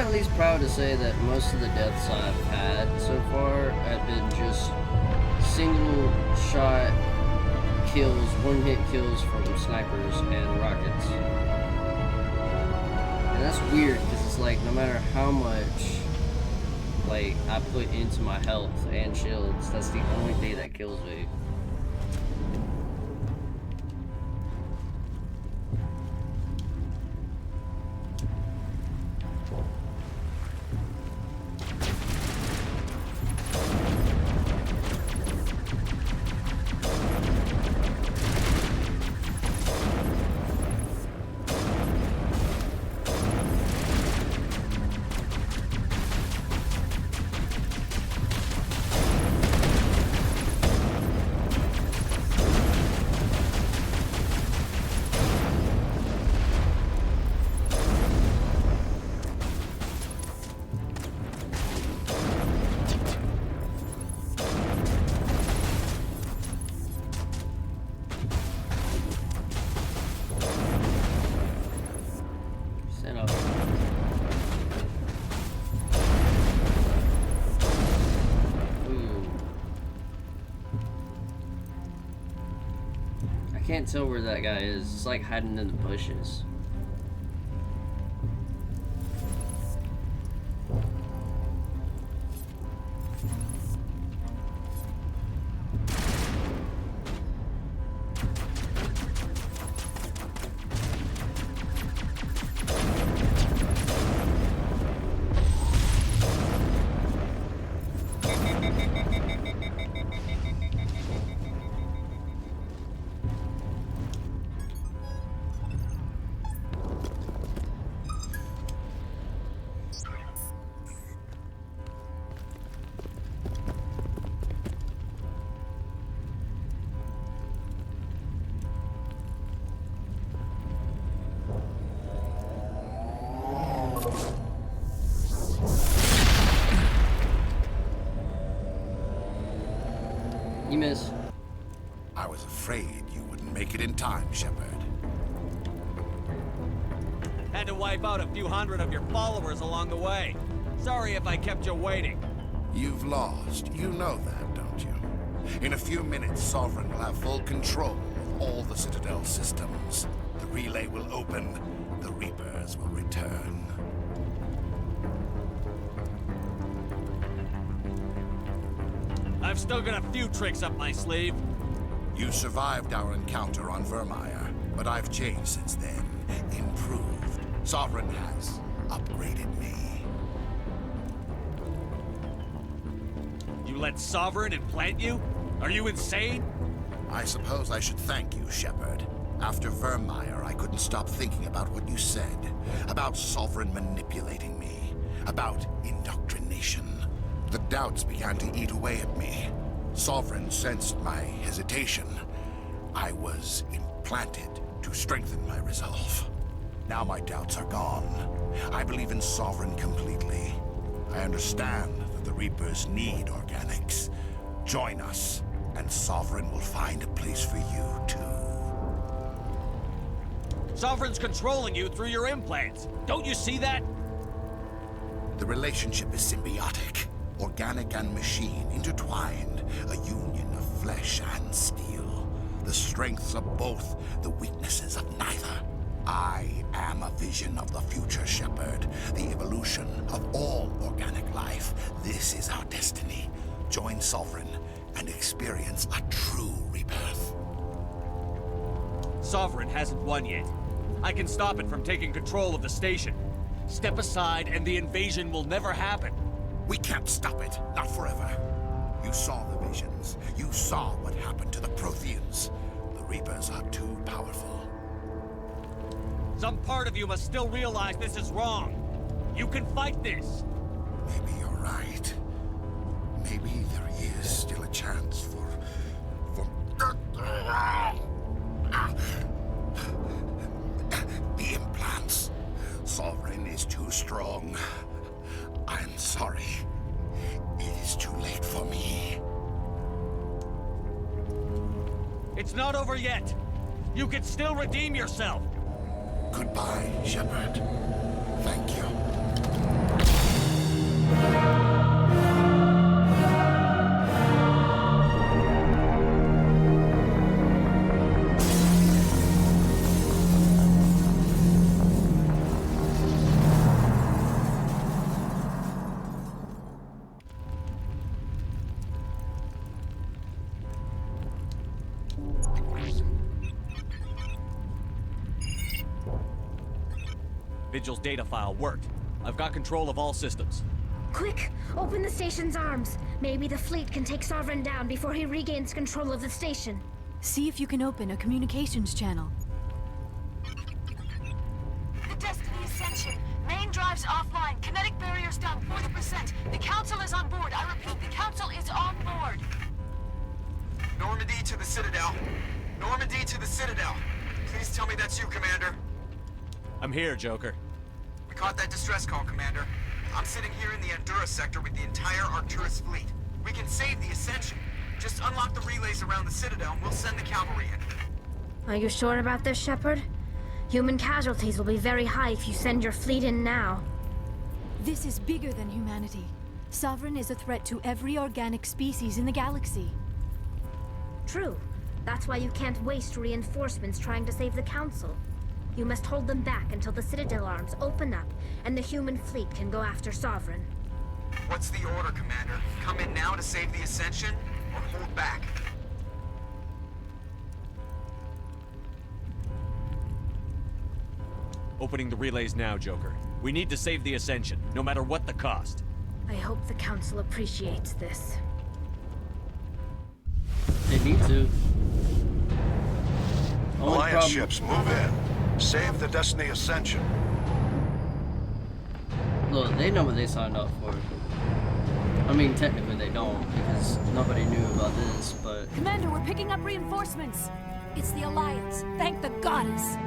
at least proud to say that most of the deaths I've had so far have been just single shot kills, one hit kills from snipers and rockets. And that's weird because it's like no matter how much like I put into my health and shields, that's the only thing that kills me. I can't tell where that guy is. It's like hiding in the bushes. You miss. I was afraid you wouldn't make it in time, Shepard. Had to wipe out a few hundred of your followers along the way. Sorry if I kept you waiting. You've lost. You know that, don't you? In a few minutes, Sovereign will have full control of all the Citadel systems. The relay will open. The Reapers will return. I've still got a few tricks up my sleeve. You survived our encounter on Vermeer, but I've changed since then. Improved. Sovereign has upgraded me. You let Sovereign implant you? Are you insane? I suppose I should thank you, Shepard. After Vermeer, I couldn't stop thinking about what you said. About Sovereign manipulating me. About indoctrination. The doubts began to eat away at me. Sovereign sensed my hesitation. I was implanted to strengthen my resolve. Now my doubts are gone. I believe in Sovereign completely. I understand that the Reapers need organics. Join us, and Sovereign will find a place for you, too. Sovereign's controlling you through your implants. Don't you see that? The relationship is symbiotic. Organic and machine intertwined, a union of flesh and steel. The strengths of both, the weaknesses of neither. I am a vision of the future, Shepard. The evolution of all organic life. This is our destiny. Join Sovereign and experience a true rebirth. Sovereign hasn't won yet. I can stop it from taking control of the station. Step aside and the invasion will never happen. We can't stop it, not forever. You saw the visions. You saw what happened to the Protheans. The Reapers are too powerful. Some part of you must still realize this is wrong. You can fight this. Maybe you're right. Maybe there is still a chance for... The implants. Sovereign is too strong. I'm sorry. It is too late for me. It's not over yet. You can still redeem yourself. Goodbye, Shepard. Thank you. Vigil's data file worked. I've got control of all systems. Quick! Open the station's arms. Maybe the fleet can take Sovereign down before he regains control of the station. See if you can open a communications channel. The Destiny Ascension. Main drives offline. Kinetic barriers down 40%. The Council is on board. I repeat, the Council is on board. Normandy to the Citadel. Normandy to the Citadel. Please tell me that's you, Commander. I'm here, Joker. We caught that distress call, Commander. I'm sitting here in the Endura sector with the entire Arcturus fleet. We can save the Ascension. Just unlock the relays around the Citadel and we'll send the cavalry in. Are you sure about this, Shepard? Human casualties will be very high if you send your fleet in now. This is bigger than humanity. Sovereign is a threat to every organic species in the galaxy. True. That's why you can't waste reinforcements trying to save the Council. You must hold them back until the Citadel arms open up and the human fleet can go after Sovereign. What's the order, Commander? Come in now to save the Ascension, or hold back? Opening the relays now, Joker. We need to save the Ascension, no matter what the cost. I hope the Council appreciates this. They need to. Alliance ships, move in. Save the Destiny Ascension. Look, they know what they signed up for. I mean, technically they don't, because nobody knew about this, but... Commander, we're picking up reinforcements. It's the Alliance. Thank the goddess.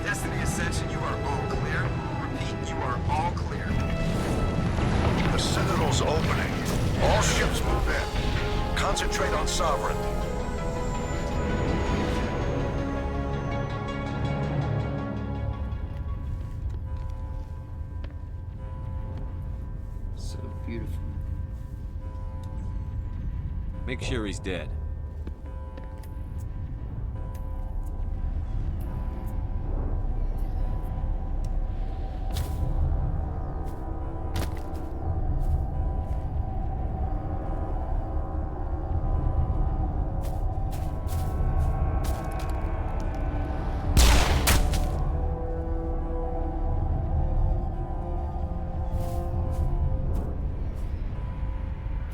Destiny Ascension, you are all clear. Repeat, you are all clear. The Citadel's opening. All ships move in. Concentrate on Sovereign. So beautiful. Make sure he's dead.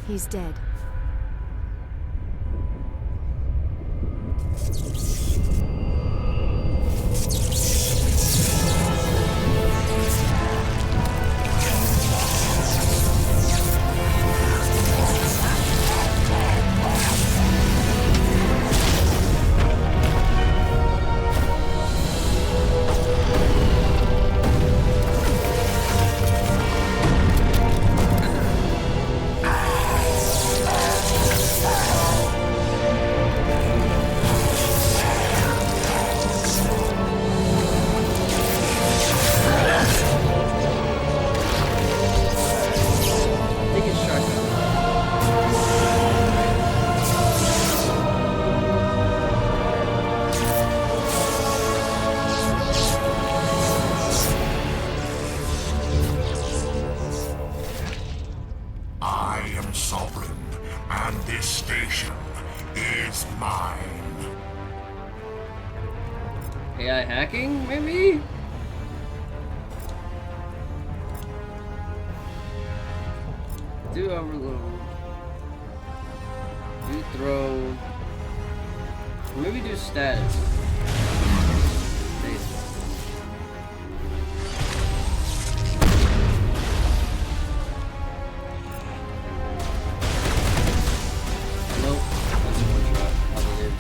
He's dead. Sovereign, and this station is mine. AI hacking, maybe? Do overload. Do throw. Maybe do status. Nope. That's a one shot, I believe.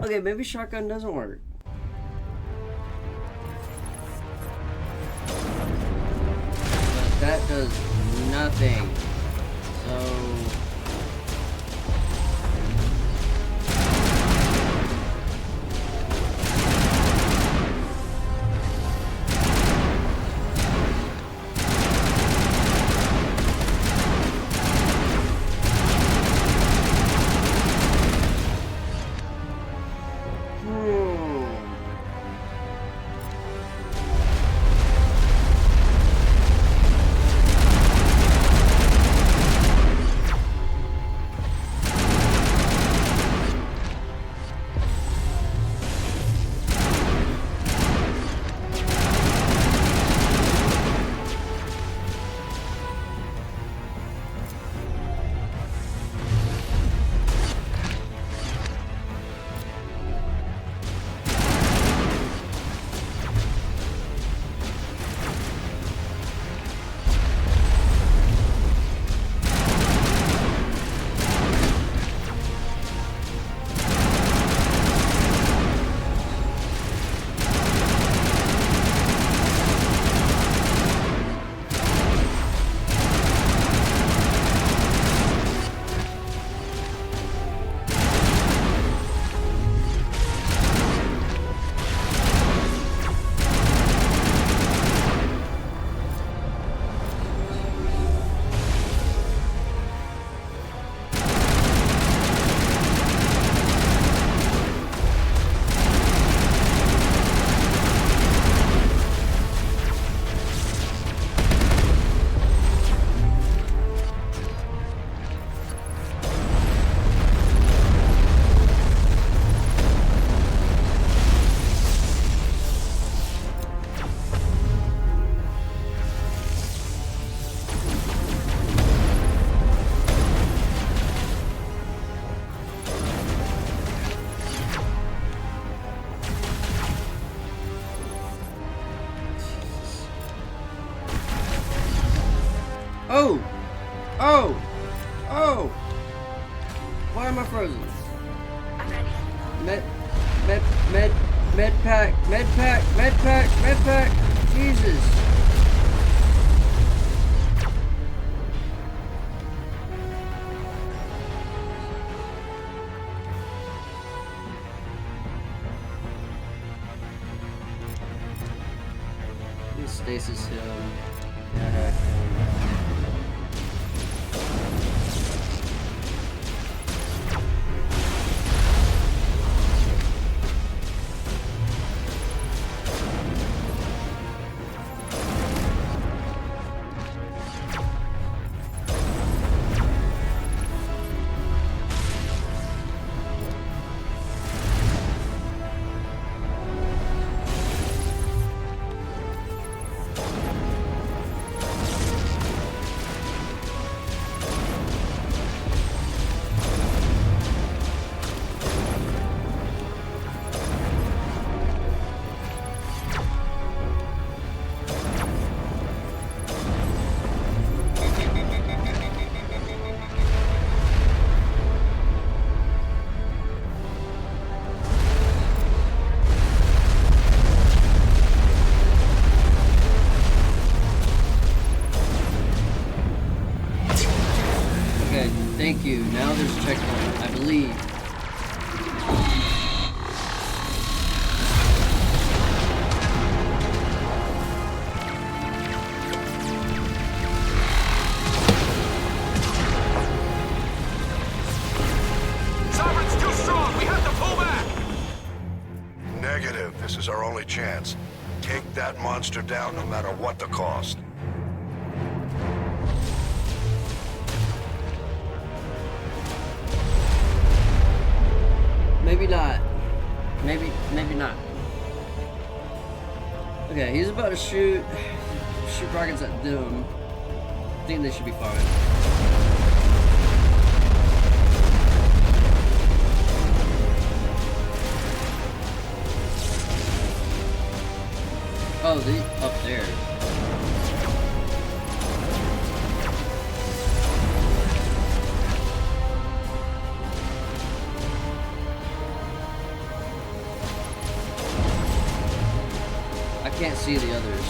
Okay, maybe shotgun doesn't work. But that does nothing. So... Oh! Oh! Oh! Why am I frozen? I'm ready. Med pack! Jesus! Stasis him. Attack him. Thank you. Now there's a checkpoint, I believe. Sovereign's too strong! We have to pull back! Negative. This is our only chance. Take that monster down no matter what the cost. Maybe not. Maybe not. Okay, he's about to shoot rockets at them. I think they should be fine. Oh, they up there. can't see the others.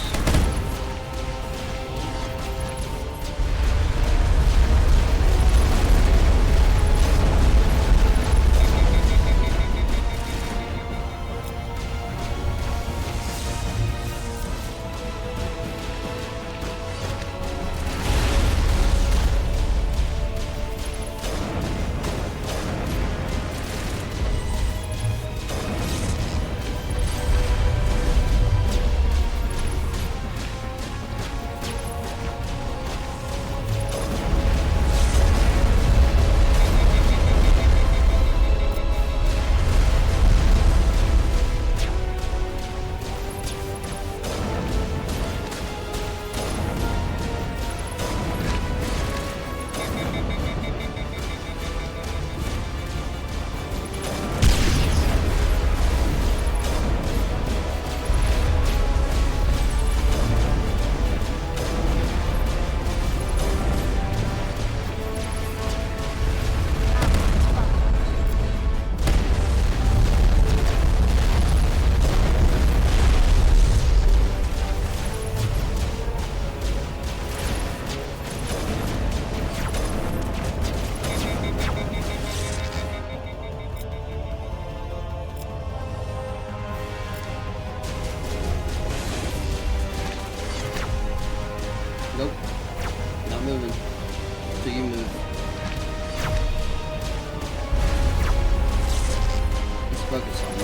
Nope. Not moving. Until you move. Let's focus on me.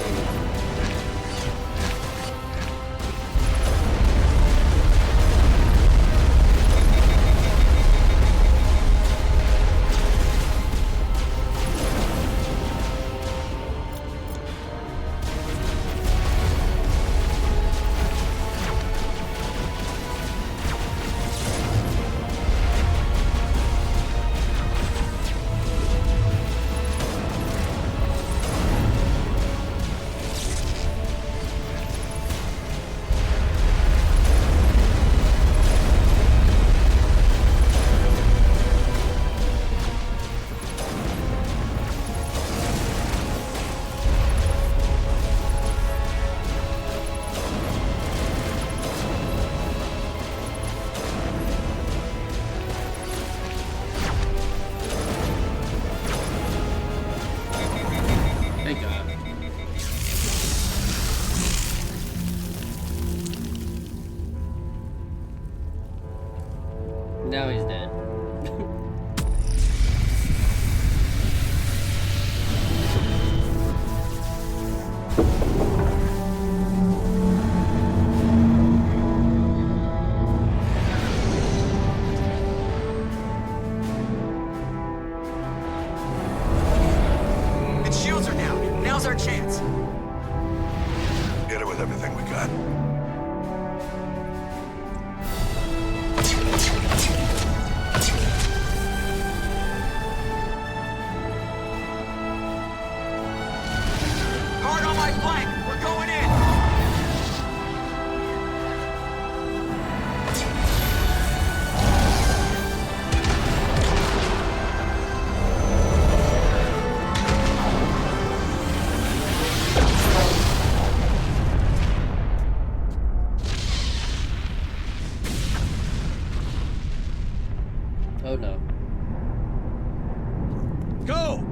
Now he's dead. Its shields are down. Now's our chance. Hit it with everything we got. Hard on my flank. We're going in. Oh no. Go!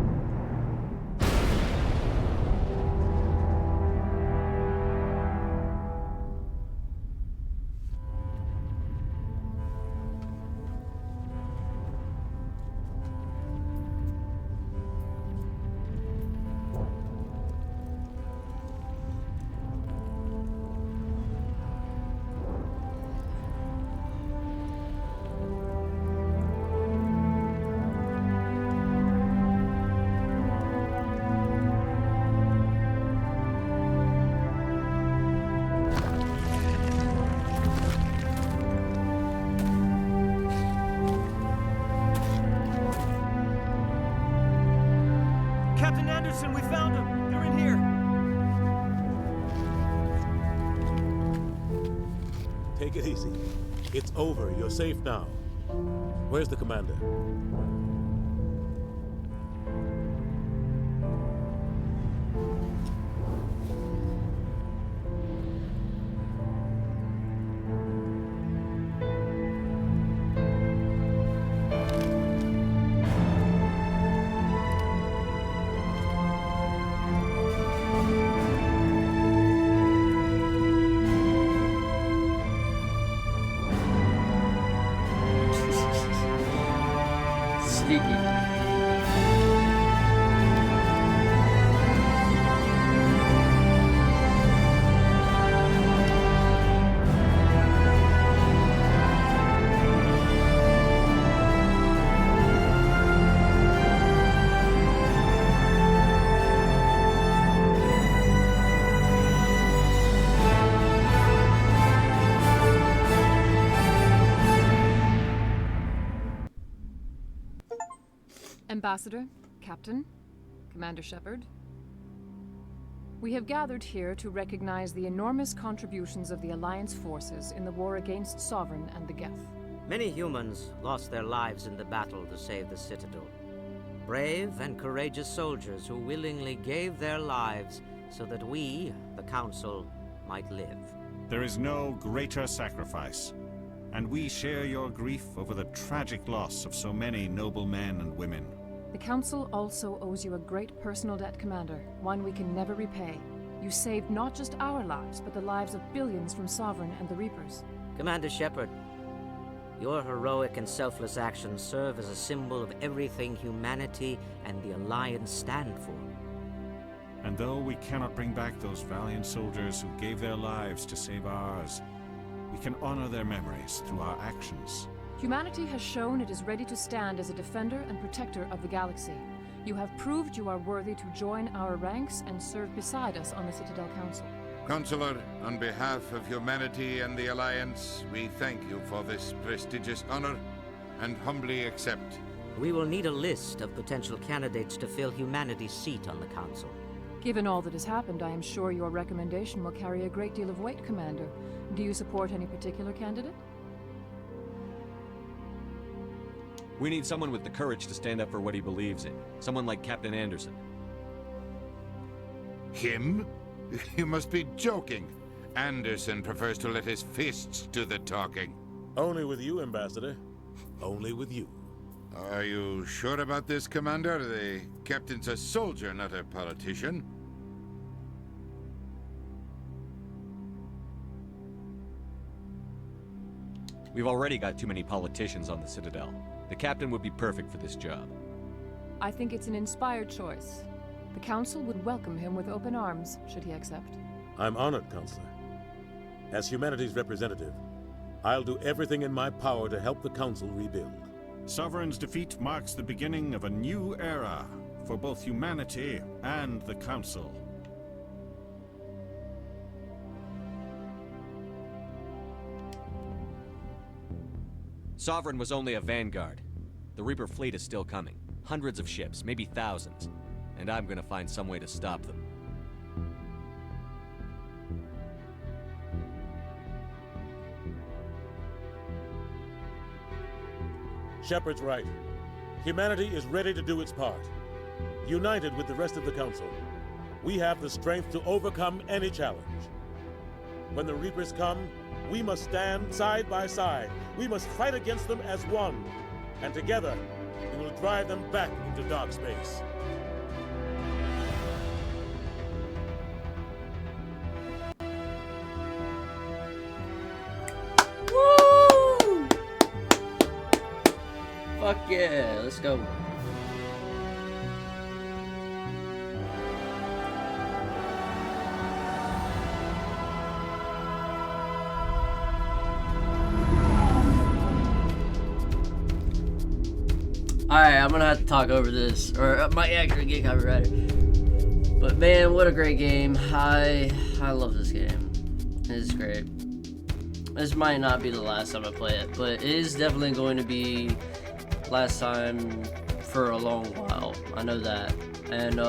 Captain Anderson, we found them. They're in here. Take it easy. It's over. You're safe now. Where's the commander? Ambassador, Captain, Commander Shepard. We have gathered here to recognize the enormous contributions of the Alliance forces in the war against Sovereign and the Geth. Many humans lost their lives in the battle to save the Citadel. Brave and courageous soldiers who willingly gave their lives so that we, the Council, might live. There is no greater sacrifice, and we share your grief over the tragic loss of so many noble men and women. The Council also owes you a great personal debt, Commander, one we can never repay. You saved not just our lives, but the lives of billions from Sovereign and the Reapers. Commander Shepard, your heroic and selfless actions serve as a symbol of everything humanity and the Alliance stand for. And though we cannot bring back those valiant soldiers who gave their lives to save ours, we can honor their memories through our actions. Humanity has shown it is ready to stand as a defender and protector of the galaxy. You have proved you are worthy to join our ranks and serve beside us on the Citadel Council. Consular, on behalf of humanity and the Alliance, we thank you for this prestigious honor and humbly accept. We will need a list of potential candidates to fill humanity's seat on the Council. Given all that has happened, I am sure your recommendation will carry a great deal of weight, Commander. Do you support any particular candidate? We need someone with the courage to stand up for what he believes in. Someone like Captain Anderson. Him? You must be joking. Anderson prefers to let his fists do the talking. Only with you, Ambassador. Only with you. Are you sure about this, Commander? The captain's a soldier, not a politician. We've already got too many politicians on the Citadel. The captain would be perfect for this job. I think it's an inspired choice. The Council would welcome him with open arms, should he accept. I'm honored, Counselor. As humanity's representative, I'll do everything in my power to help the Council rebuild. Sovereign's defeat marks the beginning of a new era for both humanity and the Council. Sovereign was only a vanguard. The Reaper fleet is still coming. Hundreds of ships, maybe thousands. And I'm gonna find some way to stop them. Shepard's right. Humanity is ready to do its part. United with the rest of the Council, we have the strength to overcome any challenge. When the Reapers come, we must stand side by side. We must fight against them as one. And together, we will drive them back into dark space. Woo! Fuck yeah, let's go. Alright, I'm gonna have to talk over this, or I might actually get copyrighted. But man, what a great game. I love this game. It's great. This might not be the last time I play it, but it is definitely going to be last time for a long while. I know that. And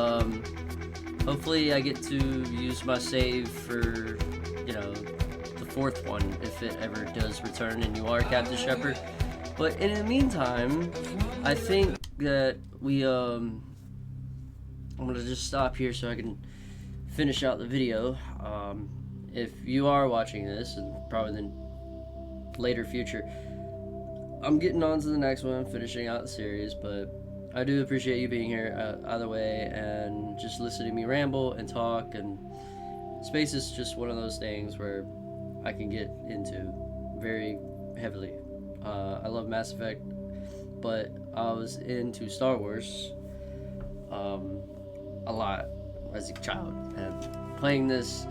hopefully I get to use my save for, you know, the fourth one, if it ever does return and you are Captain Shepard. But in the meantime, I think that I'm gonna just stop here so I can finish out the video. If you are watching this, and probably in the later future, I'm getting on to the next one, finishing out the series, but I do appreciate you being here either way, and just listening to me ramble and talk, and space is just one of those things where I can get into very heavily. I love Mass Effect, but I was into Star Wars a lot as a child, and playing this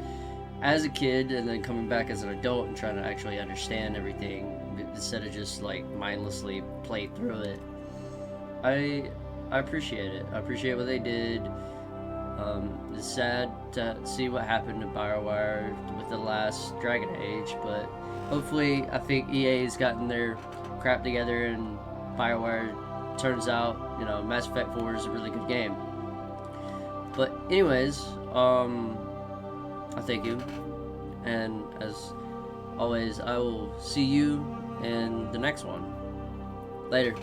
as a kid and then coming back as an adult and trying to actually understand everything instead of just like mindlessly play through it. I appreciate it. I appreciate what they did. It's sad to see what happened to BioWare with the last Dragon Age, but hopefully I think EA's gotten their crap together and BioWare turns out, you know, Mass Effect 4 is a really good game. But anyways, I thank you, and as always, I will see you in the next one. Later.